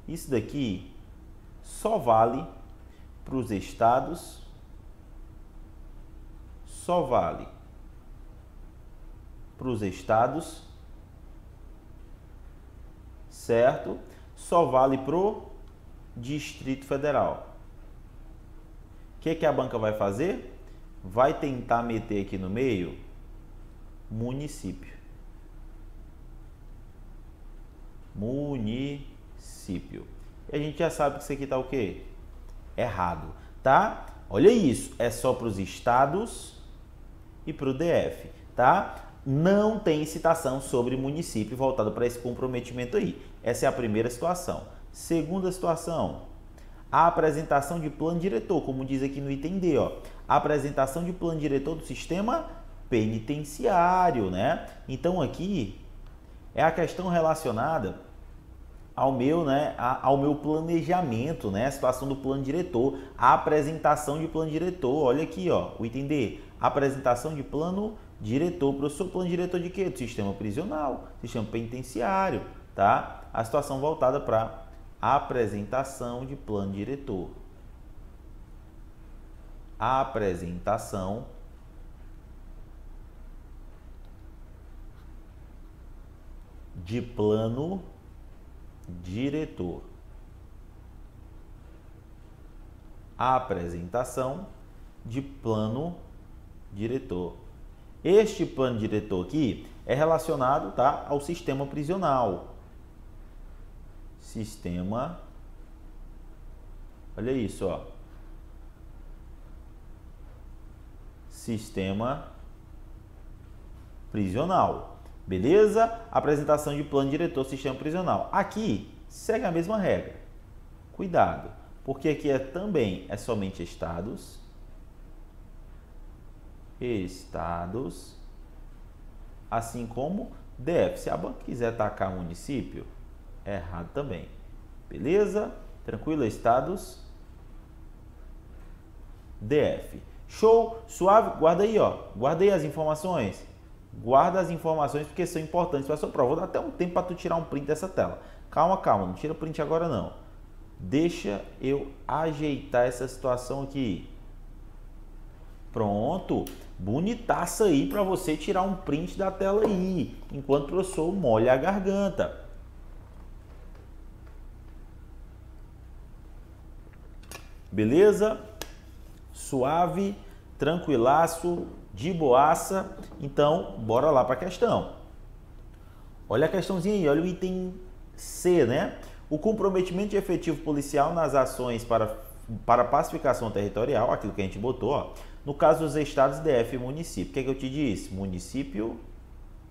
S2: Isso daqui só vale para os estados, certo? Só vale pro Distrito Federal. O que a banca vai fazer? Vai tentar meter aqui no meio município. E a gente já sabe que isso aqui tá o quê? Errado, tá? Olha isso, é só para os estados e para o DF, tá? Não tem citação sobre município voltado para esse comprometimento aí. Essa é a primeira situação. Segunda situação, a apresentação de plano diretor, como diz aqui no item D, ó. A apresentação de plano diretor do sistema penitenciário, né? Então aqui é a questão relacionada ao meu, né, ao meu planejamento, né, a situação do plano diretor, a apresentação de plano diretor. Olha aqui, ó, o item D, apresentação de plano diretor. Professor, plano diretor de quê? Do sistema prisional, sistema penitenciário, tá? A situação voltada para apresentação de plano diretor. Apresentação de plano diretor. Apresentação de plano diretor. Este plano diretor aqui é relacionado, tá, ao sistema prisional. Sistema, olha isso, ó. Sistema prisional. Beleza? Apresentação de plano diretor sistema prisional. Aqui segue a mesma regra. Cuidado, porque aqui é somente estados, assim como DF. Se a banca quiser atacar município, é errado também. Beleza? Tranquilo? Estados, DF. Show? Suave? Guarda aí, ó. Guarda aí as informações. Guarda as informações porque são importantes para a sua prova. Vou dar até um tempo para tu tirar um print dessa tela. Calma, calma. Não tira o print agora, não. Deixa eu ajeitar essa situação aqui. Pronto. Bonitaça aí para você tirar um print da tela aí. Enquanto o professor molha a garganta. Beleza? Suave, tranquilaço, de boaça. Então, bora lá para a questão. Olha a questãozinha aí, olha o item C, né? O comprometimento de efetivo policial nas ações para pacificação territorial, aquilo que a gente botou, ó. No caso dos estados, DF e município. O que é que eu te disse? Município,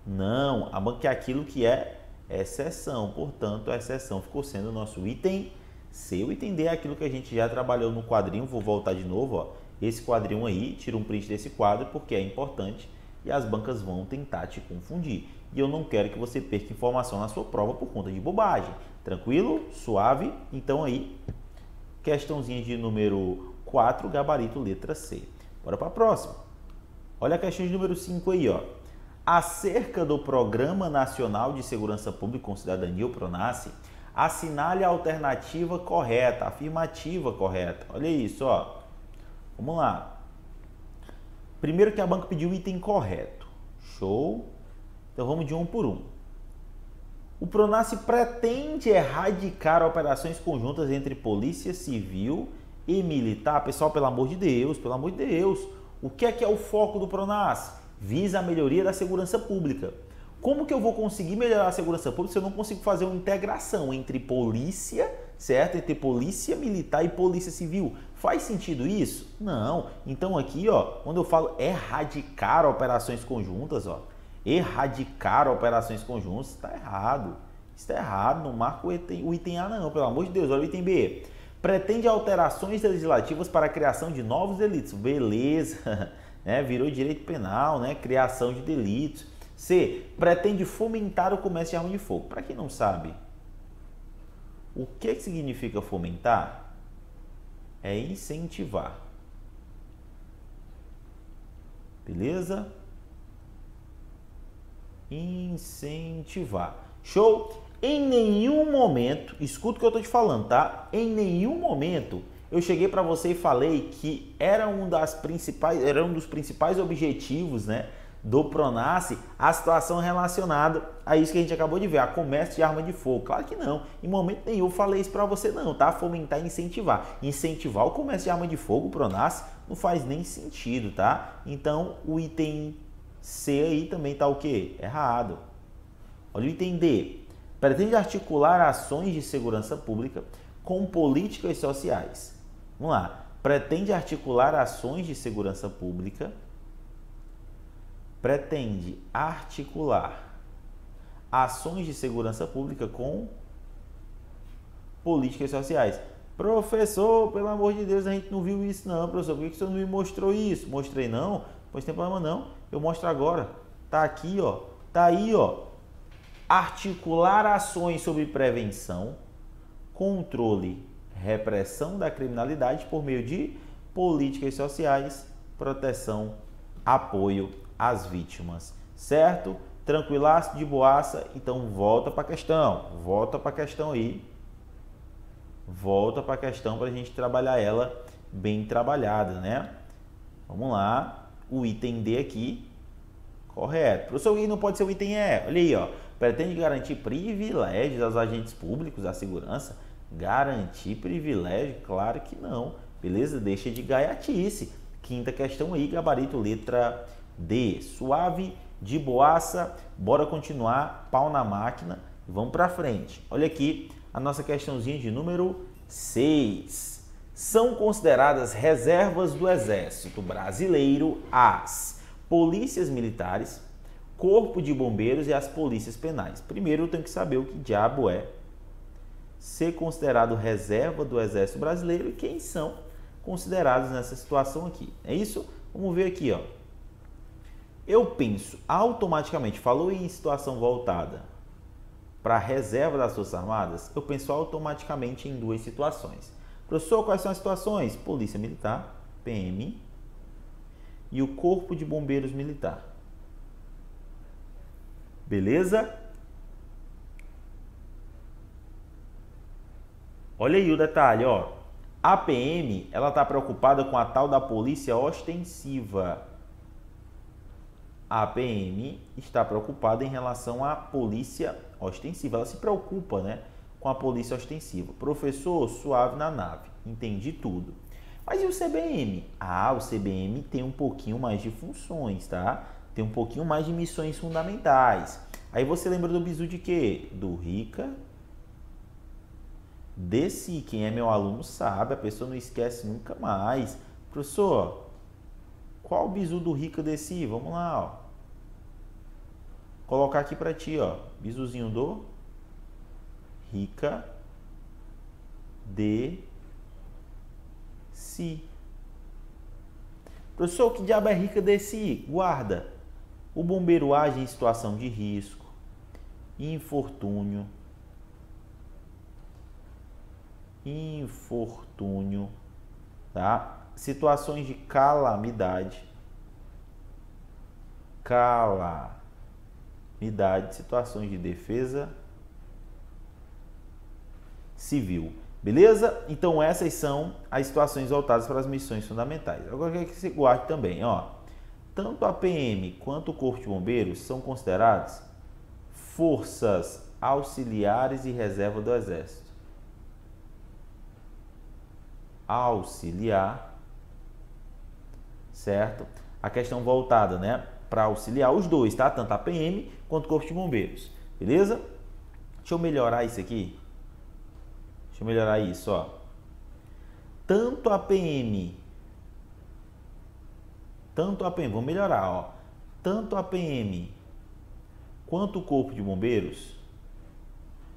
S2: não. A banca é aquilo que é exceção. Portanto, a exceção ficou sendo o nosso item C. O item D é aquilo que a gente já trabalhou no quadrinho. Vou voltar de novo, ó. Esse quadrinho aí, tira um print desse quadro porque é importante e as bancas vão tentar te confundir. E eu não quero que você perca informação na sua prova por conta de bobagem. Tranquilo? Suave? Então aí, questãozinha de número 4, gabarito letra C. Bora para a próxima. Olha a questão de número 5 aí, ó. Acerca do Programa Nacional de Segurança Pública com Cidadania, o PRONASSE, assinale a alternativa correta, a afirmativa correta. Olha isso, ó. Vamos lá. Primeiro que a banca pediu o item correto. Show. Então vamos de um por um. O PRONASSE pretende erradicar operações conjuntas entre Polícia Civil e militar, pessoal, pelo amor de Deus, o que é o foco do PRONASSE? Visa a melhoria da segurança pública. Como que eu vou conseguir melhorar a segurança pública se eu não consigo fazer uma integração entre polícia, certo? Entre polícia militar e polícia civil? Faz sentido isso? Não. Então aqui, ó, quando eu falo erradicar operações conjuntas, ó, erradicar operações conjuntas, está errado. Está errado, não marca o item A não, pelo amor de Deus, olha o item B. Pretende alterações legislativas para a criação de novos delitos. Beleza, né? Virou direito penal, né? Criação de delitos. C. Pretende fomentar o comércio de arma de fogo. Para quem não sabe, o que significa fomentar? É incentivar. Beleza? Incentivar. Show? Em nenhum momento, escuta o que eu estou te falando, tá? Em nenhum momento eu cheguei para você e falei que era um dos principais objetivos, né, do PRONASSE a situação relacionada a isso que a gente acabou de ver, a comércio de arma de fogo. Claro que não. Em momento nenhum eu falei isso para você não, tá? Fomentar e incentivar. Incentivar o comércio de arma de fogo, o PRONASSE, não faz nem sentido, tá? Então o item C aí também tá o quê? Errado. Olha o item D. Pretende articular ações de segurança pública com políticas sociais. Vamos lá. Pretende articular ações de segurança pública. Pretende articular ações de segurança pública com políticas sociais. Professor, pelo amor de Deus, a gente não viu isso não, professor. Por que você não me mostrou isso? Mostrei não? Pois tem problema não. Eu mostro agora. Tá aqui, ó. Tá aí, ó. Articular ações sobre prevenção, controle, repressão da criminalidade por meio de políticas sociais, proteção, apoio às vítimas. Certo? Tranquilaço, de boaça? Então volta para a questão. Volta para a questão aí. Volta para a questão para a gente trabalhar ela bem trabalhada, né? Vamos lá. O item D aqui, correto. Professor, o não pode ser o item E. Olha aí, ó. Pretende garantir privilégios aos agentes públicos da segurança? Garantir privilégio? Claro que não. Beleza? Deixa de gaiatice. Quinta questão aí, gabarito letra D. Suave, de boaça. Bora continuar. Pau na máquina. Vamos para frente. Olha aqui a nossa questãozinha de número 6. São consideradas reservas do Exército Brasileiro as polícias militares, Corpo de Bombeiros e as polícias penais. Primeiro eu tenho que saber o que diabo é ser considerado reserva do Exército Brasileiro e quem são considerados nessa situação aqui. É isso? Vamos ver aqui, ó. Eu penso automaticamente, falou em situação voltada para a reserva das Forças Armadas, eu penso automaticamente em duas situações. Professor, quais são as situações? Polícia Militar, PM, e o Corpo de Bombeiros Militar. Beleza? Olha aí o detalhe, ó. A PM, ela está preocupada com a tal da polícia ostensiva. A PM está preocupada em relação à polícia ostensiva. Ela se preocupa, né, com a polícia ostensiva. Professor, suave na nave. Entendi tudo. Mas e o CBM? Ah, o CBM tem um pouquinho mais de funções, tá? Tem um pouquinho mais de missões fundamentais. Aí você lembra do bizu de quê? Do RICA, DECI. Quem é meu aluno sabe, a pessoa não esquece nunca mais. Professor, qual o bizu do RICA, DECI? Vamos lá, ó. Colocar aqui para ti, ó. Bizuzinho do RICA, DECI. Professor, que diabo é RICA, DECI? Guarda. O bombeiro age em situação de risco, infortúnio, tá? Situações de calamidade, situações de defesa civil. Beleza? Então essas são as situações voltadas para as missões fundamentais. Agora eu quero que você guarde também, ó. Tanto a PM quanto o Corpo de Bombeiros são considerados forças auxiliares e reserva do Exército. auxiliar, certo? A questão voltada, né, para auxiliar os dois, tá? Tanto a PM quanto o Corpo de Bombeiros, beleza? Deixa eu melhorar isso aqui. Deixa eu melhorar isso, ó. Tanto a PM, vou melhorar, ó. Tanto a PM quanto o Corpo de Bombeiros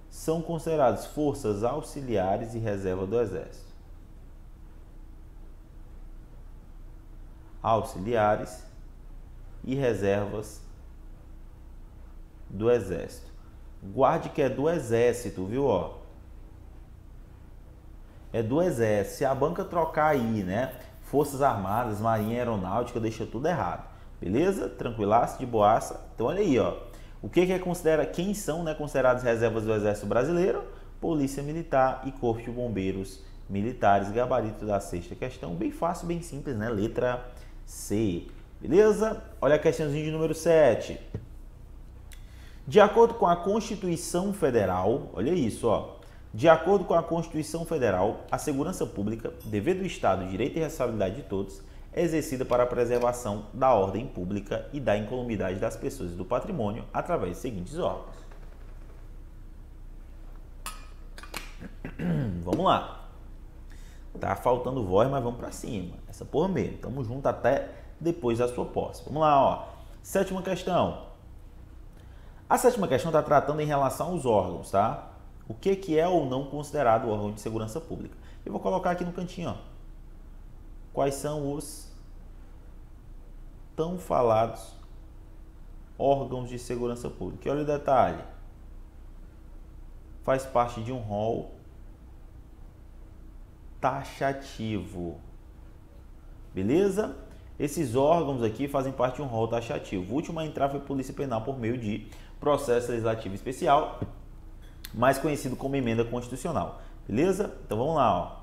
S2: são considerados forças auxiliares e reserva do Exército. Auxiliares e reservas do Exército. Guarde que é do Exército, viu? Ó. É do Exército. Se a banca trocar aí, né? Forças Armadas, Marinha Aeronáutica, deixa tudo errado. Beleza? Tranquilaço, de boaça. Então olha aí, ó. O que é quem são, né, considerados reservas do Exército Brasileiro? Polícia Militar e Corpo de Bombeiros Militares. Gabarito da sexta questão. Bem fácil, bem simples, né? Letra C. Beleza? Olha a questãozinha de número 7. De acordo com a Constituição Federal, olha isso, ó. De acordo com a Constituição Federal, a segurança pública, dever do Estado, direito e responsabilidade de todos, é exercida para a preservação da ordem pública e da incolumidade das pessoas e do patrimônio através dos seguintes órgãos. Vamos lá. Tá faltando voz, mas vamos para cima. Essa porra mesmo. Tamo junto até depois da sua posse. Vamos lá, ó. Sétima questão. A sétima questão está tratando em relação aos órgãos, tá? O que é ou não considerado órgão de segurança pública? Eu vou colocar aqui no cantinho, ó. Quais são os tão falados órgãos de segurança pública? E olha o detalhe. Faz parte de um rol taxativo. Beleza? Esses órgãos aqui fazem parte de um rol taxativo. O último a entrar foi a Polícia Penal por meio de processo legislativo especial, mais conhecido como emenda constitucional. Beleza? Então vamos lá, ó.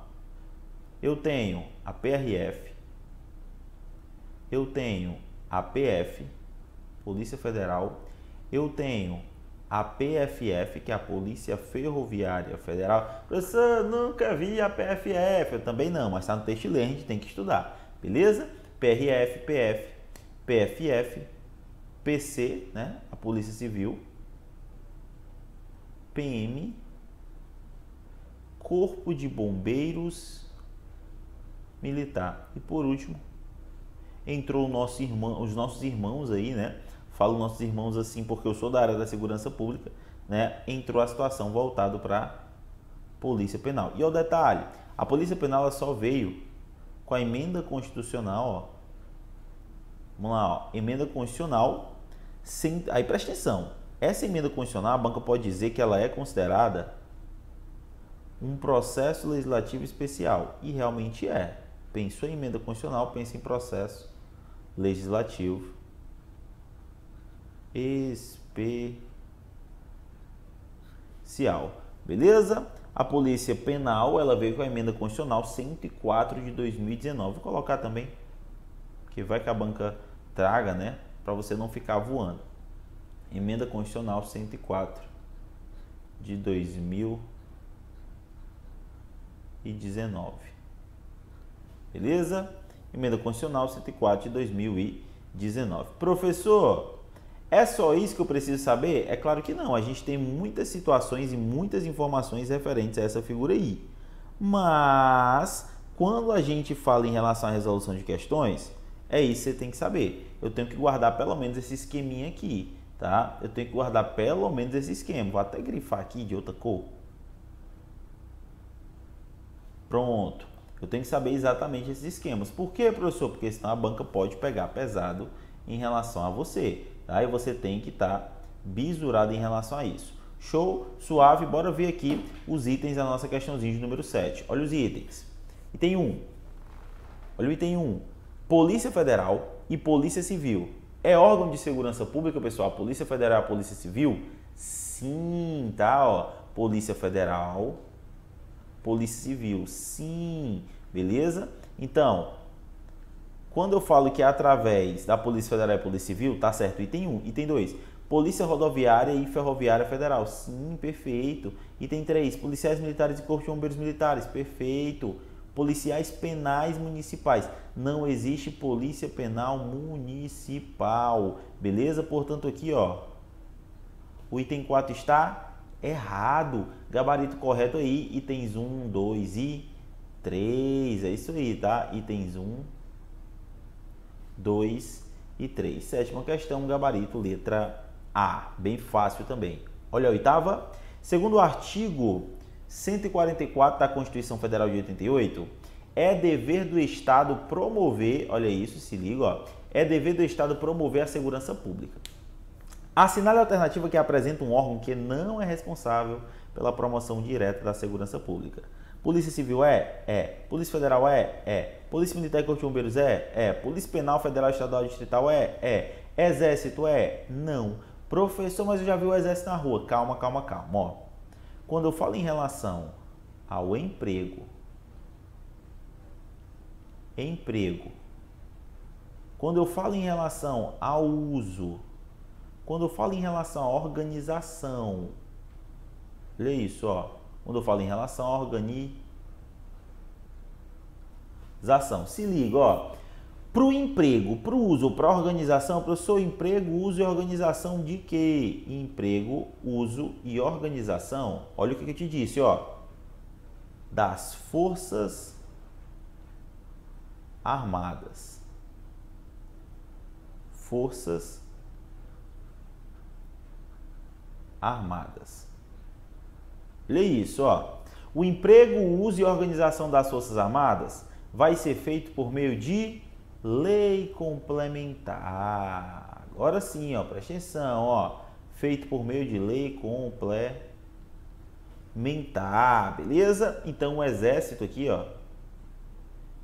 S2: Eu tenho a PRF, eu tenho a PF, Polícia Federal, eu tenho a PFF, que é a Polícia Ferroviária Federal. Professor, nunca vi a PFF. Eu também não, mas está no texto ler, a gente tem que estudar. Beleza? PRF, PF, PFF, PC, né? A Polícia Civil, PM, Corpo de Bombeiros Militar. E por último, entrou os nossos irmãos aí, né? Falo nossos irmãos assim porque eu sou da área da segurança pública, né? Entrou a situação voltado para Polícia Penal. E o detalhe, a Polícia Penal ela só veio com a emenda constitucional, ó. Vamos lá, ó. Emenda constitucional, aí presta atenção. Essa emenda constitucional, a banca pode dizer que ela é considerada um processo legislativo especial. E realmente é. Pensou em emenda constitucional, pensa em processo legislativo especial. Beleza? A Polícia Penal, ela veio com a emenda constitucional 104 de 2019. Vou colocar também, que vai que a banca traga, né? Para você não ficar voando. Emenda Constitucional 104 de 2019. Beleza? Emenda Constitucional 104 de 2019. Professor, é só isso que eu preciso saber? É claro que não. A gente tem muitas situações e muitas informações referentes a essa figura aí. Mas, quando a gente fala em relação à resolução de questões, é isso que você tem que saber. Eu tenho que guardar pelo menos esse esqueminha aqui. Tá? Eu tenho que guardar pelo menos esse esquema. Vou até grifar aqui de outra cor. Pronto. Eu tenho que saber exatamente esses esquemas. Por quê, professor? Porque senão a banca pode pegar pesado em relação a você. Tá? E você tem que estar bisurado em relação a isso. Show? Suave. Bora ver aqui os itens da nossa questãozinha de número 7. Olha os itens. Item 1. Olha o item 1. Polícia Federal e Polícia Civil. É órgão de segurança pública, pessoal? Polícia Federal e Polícia Civil? Sim, tá? Ó, Polícia Federal, Polícia Civil, sim, beleza? Então, quando eu falo que é através da Polícia Federal e Polícia Civil, tá certo? Item 1. Item 2, Polícia Rodoviária e Ferroviária Federal, sim, perfeito. Item 3, Policiais Militares e Corpo de Bombeiros Militares, perfeito. policiais penais municipais. Não existe polícia penal municipal, beleza? Portanto, aqui, ó, o item 4 está errado. Gabarito correto aí, itens 1, 2 e 3. É isso aí, tá? Itens 1, 2 e 3. Sétima questão, gabarito, letra A. Bem fácil também. Olha a oitava. Segundo o artigo 144 da Constituição Federal de 88, é dever do Estado promover, olha isso, se liga, ó, é dever do Estado promover a segurança pública. Assinale a alternativa que apresenta um órgão que não é responsável pela promoção direta da segurança pública. Polícia Civil é? É. Polícia Federal é? É. Polícia Militar e Corpo de Bombeiros é? É. Polícia Penal Federal, Estadual e Distrital é? É. Exército é? Não. Professor, mas eu já vi o Exército na rua. Calma, calma, calma. Ó, quando eu falo em relação ao emprego, quando eu falo em relação ao uso, quando eu falo em relação à organização, olha isso, ó. Quando eu falo em relação à organização, se liga, ó. Para o emprego, para o uso, para a organização, professor, emprego, uso e organização de quê? Emprego, uso e organização. Olha o que eu te disse, ó. Das Forças Armadas. Forças Armadas. Olha isso, ó. O emprego, o uso e a organização das Forças Armadas vai ser feito por meio de lei complementar. Agora sim, ó, presta atenção, ó. Feito por meio de lei complementar, beleza? Então o Exército aqui, ó,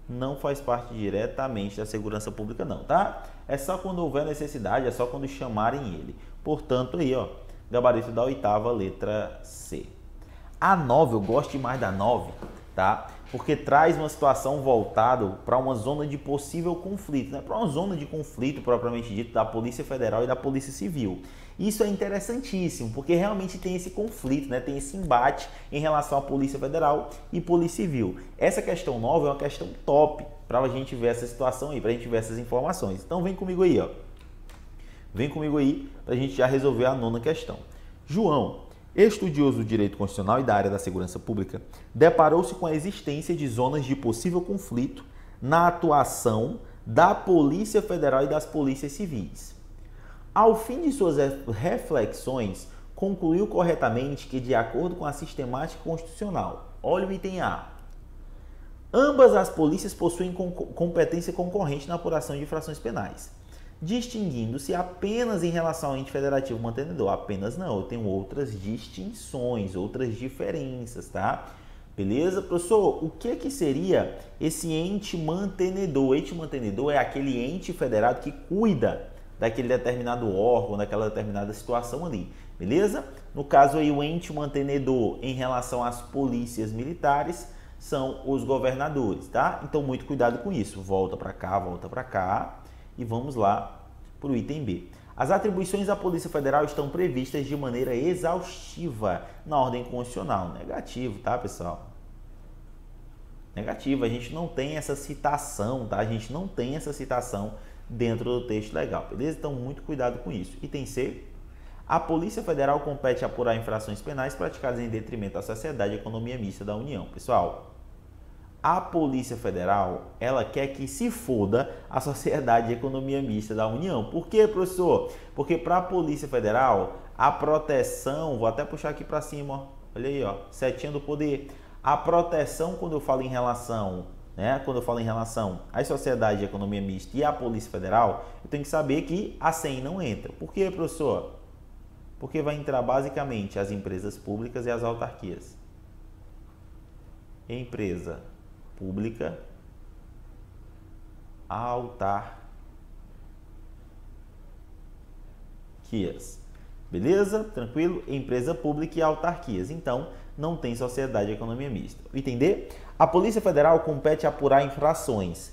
S2: não faz parte diretamente da segurança pública não, tá? É só quando houver necessidade, é só quando chamarem ele. Portanto, aí, ó, gabarito da oitava, letra C. A 9, eu gosto demais da 9, tá? Porque traz uma situação voltada para uma zona de possível conflito, né? Para uma zona de conflito propriamente dito da Polícia Federal e da Polícia Civil. Isso é interessantíssimo, porque realmente tem esse conflito, né? Tem esse embate em relação à Polícia Federal e Polícia Civil. Essa questão 9 é uma questão top para a gente ver essa situação aí, para a gente ver essas informações. Então vem comigo aí, ó. Vem comigo aí para a gente já resolver a nona questão. João, estudioso do direito constitucional e da área da segurança pública, deparou-se com a existência de zonas de possível conflito na atuação da Polícia Federal e das polícias civis. Ao fim de suas reflexões, concluiu corretamente que, de acordo com a sistemática constitucional, olha o item A, ambas as polícias possuem competência concorrente na apuração de infrações penais, distinguindo-se apenas em relação ao ente federativo mantenedor. Apenas não, eu tenho outras distinções, outras diferenças, tá? Beleza? Professor, o que seria esse ente mantenedor? O ente mantenedor é aquele ente federado que cuida daquele determinado órgão, daquela determinada situação ali, beleza? No caso aí, o ente mantenedor em relação às polícias militares são os governadores, tá? Então, muito cuidado com isso. Volta para cá. E vamos lá para o item B. As atribuições da Polícia Federal estão previstas de maneira exaustiva na ordem constitucional. Negativo, tá, pessoal? Negativo. A gente não tem essa citação, tá? A gente não tem essa citação dentro do texto legal, beleza? Então, muito cuidado com isso. Item C. A Polícia Federal compete apurar infrações penais praticadas em detrimento da sociedade e economia mista da União. Pessoal, a Polícia Federal, ela quer que se foda a sociedade e economia mista da União. Por quê, professor? Porque para a Polícia Federal, a proteção, vou até puxar aqui para cima, ó, olha aí, ó, setinha do poder. A proteção, quando eu falo em relação, né, quando eu falo em relação à sociedade e economia mista e à Polícia Federal, eu tenho que saber que a SEM não entra. Por quê, professor? Porque vai entrar basicamente as empresas públicas e as autarquias. Empresa pública, autarquias. Beleza? Tranquilo? Empresa pública e autarquias. Então, não tem sociedade e economia mista. Entender? A Polícia Federal compete apurar infrações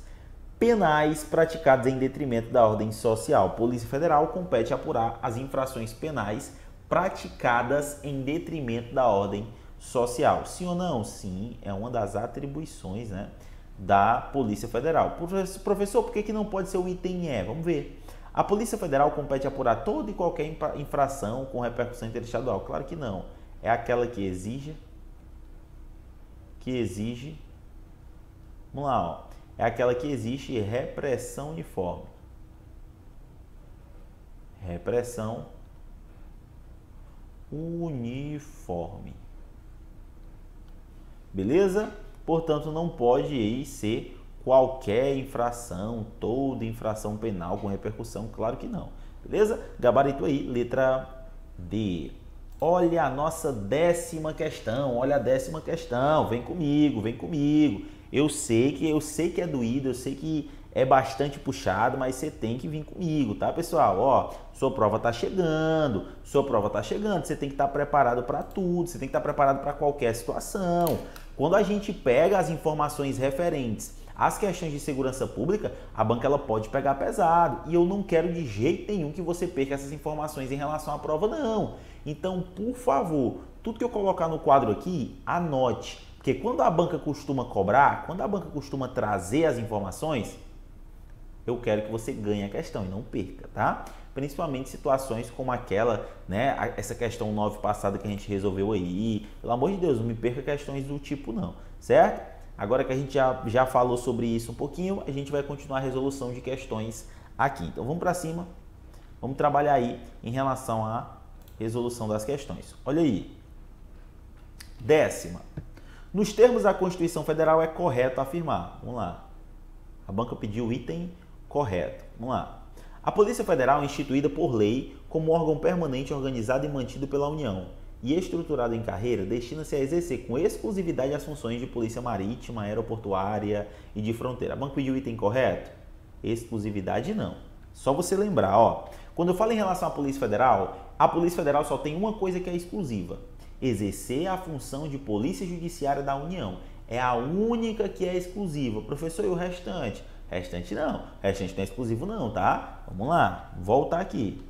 S2: penais praticadas em detrimento da ordem social. Polícia Federal compete apurar as infrações penais praticadas em detrimento da ordem social. Sim ou não? Sim, é uma das atribuições, né, da Polícia Federal. Professor, por que não pode ser o item E? Vamos ver. A Polícia Federal compete apurar toda e qualquer infração com repercussão interestadual? Claro que não. É aquela que exige. Vamos lá, ó. É aquela que exige repressão uniforme. Repressão uniforme. Beleza? Portanto, não pode aí ser qualquer infração, toda infração penal com repercussão, claro que não. Beleza? Gabarito aí, letra D. Olha a nossa 10ª questão, olha a 10ª questão, vem comigo, vem comigo. Eu sei que é doído, eu sei que é bastante puxado, mas você tem que vir comigo, tá, pessoal? Ó, sua prova tá chegando, você tem que estar preparado para tudo, você tem que estar preparado para qualquer situação. Quando a gente pega as informações referentes às questões de segurança pública, a banca ela pode pegar pesado, e eu não quero de jeito nenhum que você perca essas informações em relação à prova, não. Então, por favor, tudo que eu colocar no quadro aqui, anote, porque quando a banca costuma cobrar, quando a banca costuma trazer as informações, eu quero que você ganhe a questão e não perca, tá? Principalmente situações como aquela, né? Essa questão 9 passada que a gente resolveu aí. Pelo amor de Deus, não me perca questões do tipo não, certo? Agora que a gente já falou sobre isso um pouquinho, a gente vai continuar a resolução de questões aqui. Então vamos para cima, vamos trabalhar aí em relação à resolução das questões. Olha aí. 10ª. Nos termos da Constituição Federal é correto afirmar. Vamos lá. A banca pediu o item correto. Vamos lá. A Polícia Federal é instituída por lei como órgão permanente organizado e mantido pela União e estruturado em carreira, destina-se a exercer com exclusividade as funções de polícia marítima, aeroportuária e de fronteira. A banca pediu o item correto? Exclusividade não. Só você lembrar, ó. Quando eu falo em relação à Polícia Federal só tem uma coisa que é exclusiva: exercer a função de polícia judiciária da União. É a única que é exclusiva. Professor, e o restante? Restante não. Restante não é exclusivo não, tá? Vamos lá. Voltar aqui.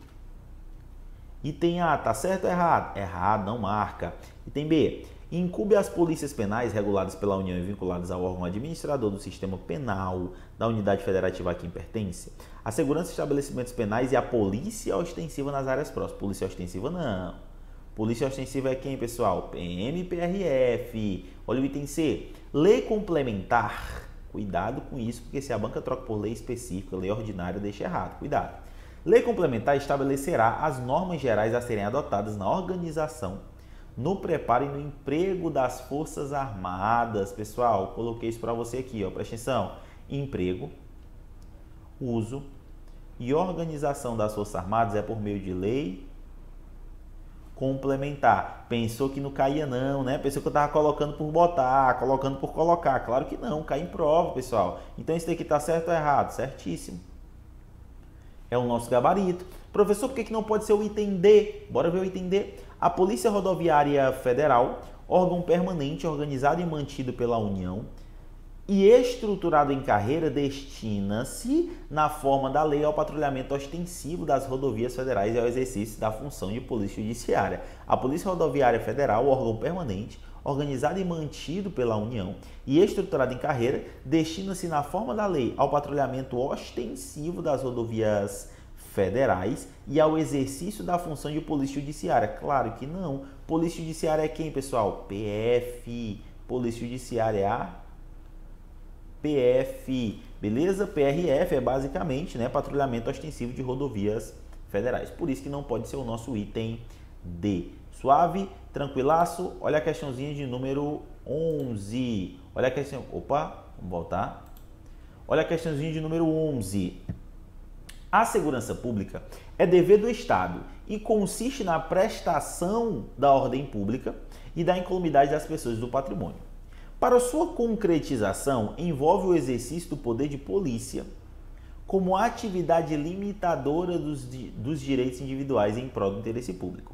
S2: Item A, tá certo ou errado? Errado, não marca. Item B. Incumbe às polícias penais reguladas pela União e vinculadas ao órgão administrador do sistema penal da unidade federativa a quem pertence a segurança de estabelecimentos penais e a polícia ostensiva nas áreas próximas. Polícia ostensiva não. Polícia ostensiva é quem, pessoal? PM e PRF. Olha o item C. Lei complementar. Cuidado com isso, porque se a banca troca por lei específica, lei ordinária, deixa errado. Cuidado. Lei complementar estabelecerá as normas gerais a serem adotadas na organização, no preparo e no emprego das Forças Armadas. Pessoal, coloquei isso para você aqui, ó. Presta atenção. Emprego, uso e organização das Forças Armadas é por meio de lei complementar. Pensou que não caía não, né? Pensou que eu estava colocando por botar, colocando por colocar. Claro que não, cai em prova, pessoal. Então isso daqui está certo ou errado? Certíssimo. É o nosso gabarito. Professor, por que não pode ser o item D? Bora ver o item D. A Polícia Rodoviária Federal, órgão permanente organizado e mantido pela União e estruturado em carreira, destina-se, na forma da lei, ao patrulhamento ostensivo das rodovias federais e ao exercício da função de polícia judiciária. A Polícia Rodoviária Federal, órgão permanente, organizado e mantido pela União e estruturado em carreira, destina-se, na forma da lei, ao patrulhamento ostensivo das rodovias federais e ao exercício da função de polícia judiciária. Claro que não. Polícia judiciária é quem, pessoal? PF. Polícia judiciária é a PF, beleza? PRF é basicamente, né, patrulhamento ostensivo de rodovias federais. Por isso que não pode ser o nosso item D. Suave, tranquilaço. Olha a questãozinha de número 11. Olha a questão... Opa, vamos voltar. Olha a questãozinha de número 11. A segurança pública é dever do Estado e consiste na prestação da ordem pública e da incolumidade das pessoas e do patrimônio. Para sua concretização, envolve o exercício do poder de polícia como atividade limitadora dos direitos individuais em prol do interesse público.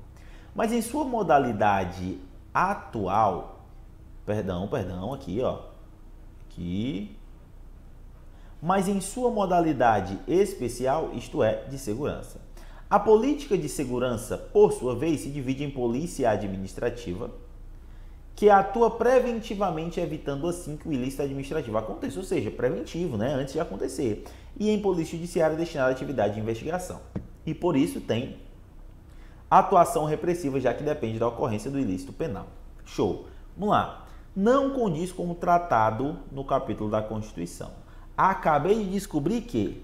S2: Mas em sua modalidade atual, aqui, ó, aqui, mas em sua modalidade especial, isto é, de segurança. A política de segurança, por sua vez, se divide em polícia administrativa que atua preventivamente, evitando assim que o ilícito administrativo aconteça, ou seja, preventivo, né, antes de acontecer, e em polícia judiciária destinada à atividade de investigação. E por isso tem atuação repressiva, já que depende da ocorrência do ilícito penal. Show. Vamos lá. Não condiz com o tratado no capítulo da Constituição. Acabei de descobrir que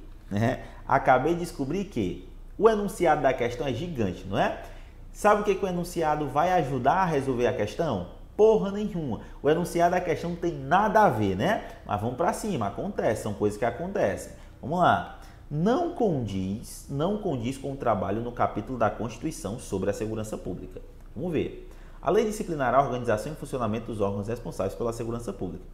S2: o enunciado da questão é gigante, não é? Sabe o que o enunciado vai ajudar a resolver a questão? Porra nenhuma. O enunciado da questão não tem nada a ver, né? Mas vamos para cima, acontece, são coisas que acontecem. Vamos lá. Não condiz com o trabalho no capítulo da Constituição sobre a segurança pública. Vamos ver. A lei disciplinará a organização e funcionamento dos órgãos responsáveis pela segurança pública,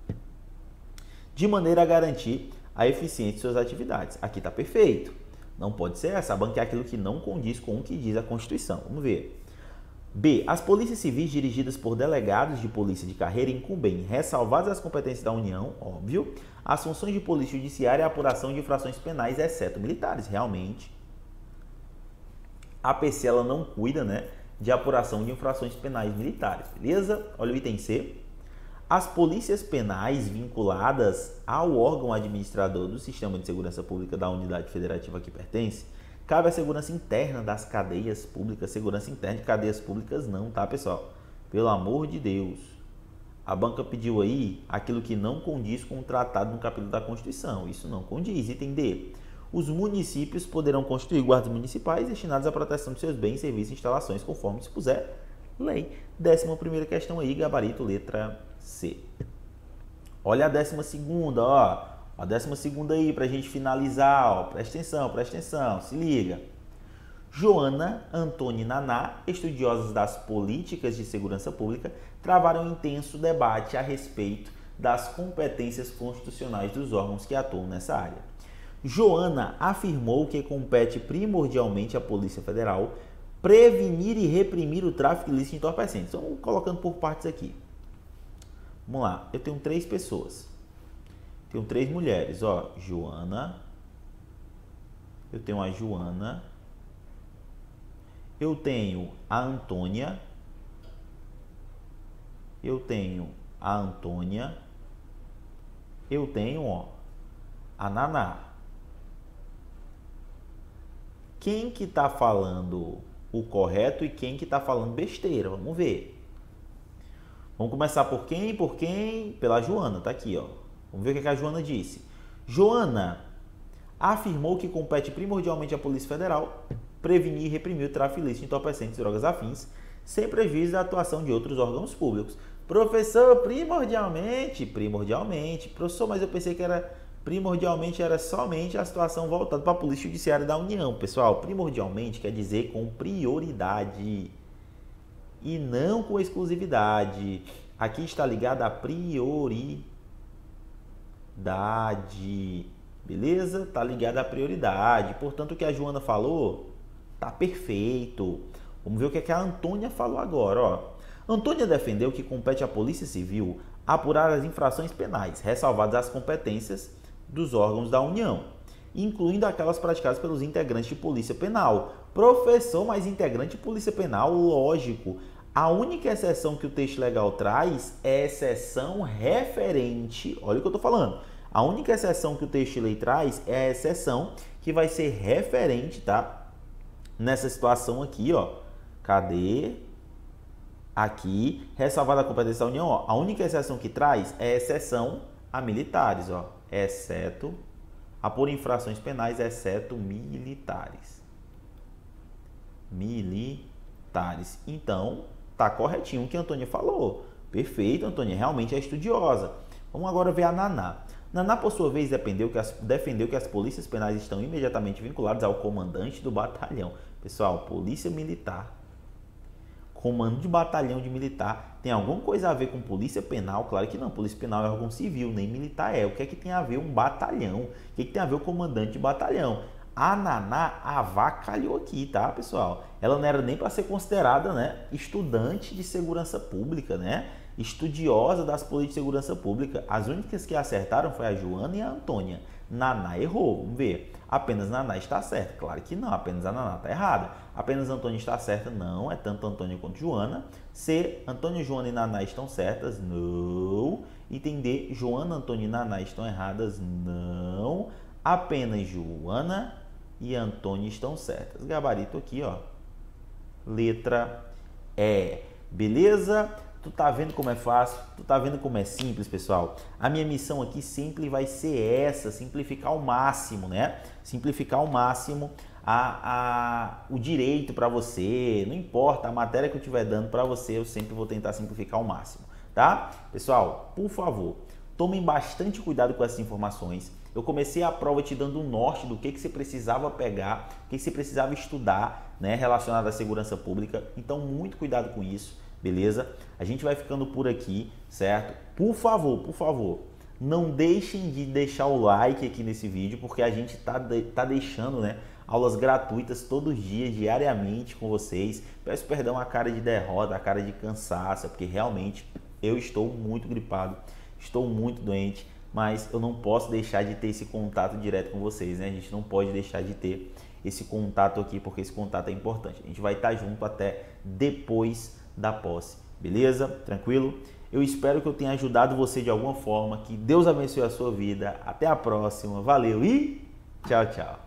S2: de maneira a garantir a eficiência de suas atividades. Aqui está perfeito. Não pode ser essa. A banca é aquilo que não condiz com o que diz a Constituição. Vamos ver. B. As polícias civis dirigidas por delegados de polícia de carreira incumbem, ressalvadas as competências da União, óbvio, as funções de polícia judiciária e a apuração de infrações penais, exceto militares. Realmente, a PC ela não cuida, né, de apuração de infrações penais militares, beleza? Olha o item C. As polícias penais vinculadas ao órgão administrador do Sistema de Segurança Pública da unidade federativa a que pertence, cabe a segurança interna das cadeias públicas. Segurança interna de cadeias públicas não, tá, pessoal? Pelo amor de Deus. A banca pediu aí aquilo que não condiz com o tratado no capítulo da Constituição. Isso não condiz. Item D. Os municípios poderão constituir guardas municipais destinados à proteção de seus bens, serviços e instalações, conforme dispuser lei. 11ª questão aí, gabarito, letra C. Olha a 12ª, ó. A 12ª aí, para a gente finalizar, ó. Presta atenção, se liga. Joana, Antônia e Naná, estudiosas das políticas de segurança pública, travaram um intenso debate a respeito das competências constitucionais dos órgãos que atuam nessa área. Joana afirmou que compete primordialmente à Polícia Federal prevenir e reprimir o tráfico ilícito de entorpecentes. Então, colocando por partes aqui. Vamos lá, eu tenho 3 pessoas. Tenho 3 mulheres, ó. Joana. Eu tenho a Joana. Eu tenho a Antônia. Eu tenho a Antônia. Eu tenho, ó, a Naná. Quem que tá falando o correto e quem que tá falando besteira? Vamos ver. Vamos começar por quem? Por quem? Pela Joana, tá aqui, ó. Vamos ver o que a Joana disse. Joana afirmou que compete primordialmente à Polícia Federal prevenir e reprimir o tráfico ilícito de entorpecentes e drogas afins, sem prejuízo da atuação de outros órgãos públicos. Professor, primordialmente. Professor, mas eu pensei que primordialmente era somente a situação voltada para a Polícia Judiciária da União. Pessoal, primordialmente quer dizer com prioridade e não com exclusividade. Aqui está ligado a prioridade. Beleza? Está ligado à prioridade. Portanto, o que a Joana falou tá perfeito. Vamos ver o que a Antônia falou agora, ó. Antônia defendeu que compete à Polícia Civil apurar as infrações penais, ressalvadas as competências dos órgãos da União, incluindo aquelas praticadas pelos integrantes de Polícia Penal. Professor, mas integrante de Polícia Penal, lógico. A única exceção que o texto legal traz é exceção referente. Olha o que eu estou falando. A única exceção que o texto de lei traz é a exceção que vai ser referente, tá? Nessa situação aqui, ó. Cadê? Aqui, ressalvada a competência da União, ó. A única exceção que traz é a exceção a militares, ó. Exceto a por infrações penais, exceto militares. Militares. Então, tá corretinho o que a Antônia falou. Perfeito, Antônia. Realmente é estudiosa. Vamos agora ver a Naná. Naná, por sua vez, defendeu que as polícias penais estão imediatamente vinculadas ao comandante do batalhão. Pessoal, polícia militar, comando de batalhão de militar, tem alguma coisa a ver com polícia penal? Claro que não, polícia penal é órgão civil, nem militar é. O que é que tem a ver um batalhão? O que é que tem a ver o comandante de batalhão? A Naná avacalhou aqui, tá, pessoal? Ela não era nem para ser considerada, né, estudante de segurança pública, né? Estudiosa das políticas de segurança pública. As únicas que acertaram foi a Joana e a Antônia. Naná errou. Vamos ver. apenas Naná está certa. Claro que não, apenas a Naná está errada. Apenas Antônia está certa, não, é tanto Antônia quanto Joana. C, Antônia, Joana e Naná estão certas, não. Item D, Joana, Antônia e Naná estão erradas, não. Apenas Joana e Antônia estão certas. Gabarito aqui, ó, letra E. Beleza? Tu tá vendo como é fácil? Tu tá vendo como é simples, pessoal? A minha missão aqui sempre vai ser essa, simplificar ao máximo, né? Simplificar ao máximo o direito para você. Não importa a matéria que eu estiver dando para você, eu sempre vou tentar simplificar ao máximo, tá? Pessoal, por favor, tomem bastante cuidado com essas informações. Eu comecei a prova te dando um norte do que você precisava pegar, o que você precisava estudar, né, relacionado à segurança pública. Então, muito cuidado com isso. Beleza? A gente vai ficando por aqui, certo? Por favor, não deixem de deixar o like aqui nesse vídeo, porque a gente tá deixando, né, aulas gratuitas todos os dias, diariamente com vocês. Peço perdão a cara de derrota, a cara de cansaço, porque realmente eu estou muito gripado, estou muito doente, mas eu não posso deixar de ter esse contato direto com vocês, né? A gente não pode deixar de ter esse contato aqui, porque esse contato é importante. A gente vai estar junto até depois da posse, beleza? Tranquilo? Eu espero que eu tenha ajudado você de alguma forma, que Deus abençoe a sua vida. Até a próxima, valeu e tchau, tchau.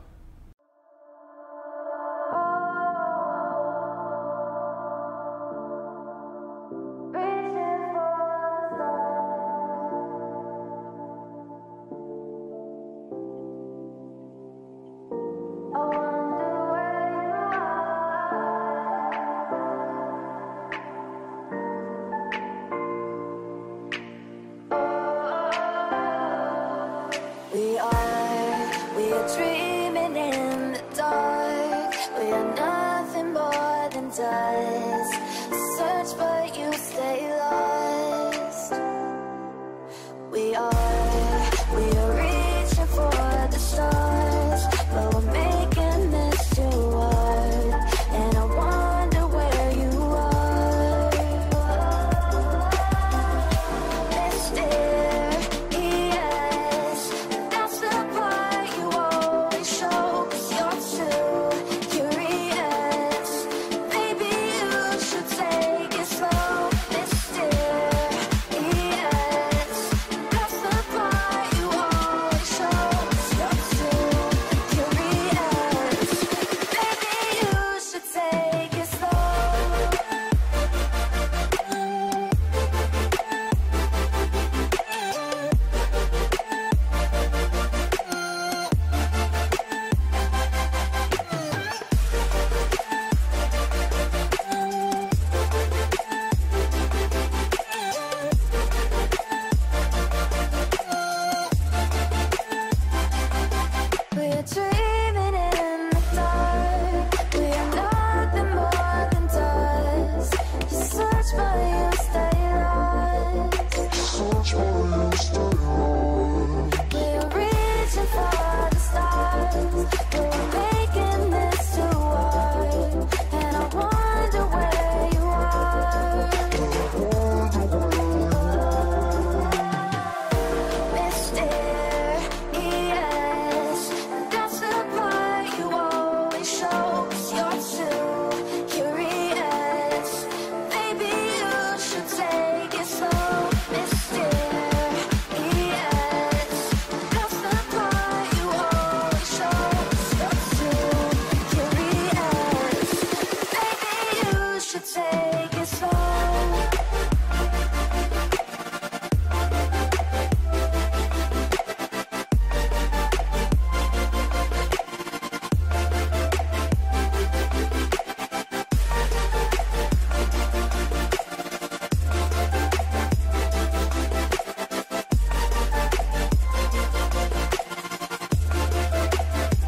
S1: We are dreaming in the dark. We are nothing more than dust. Search but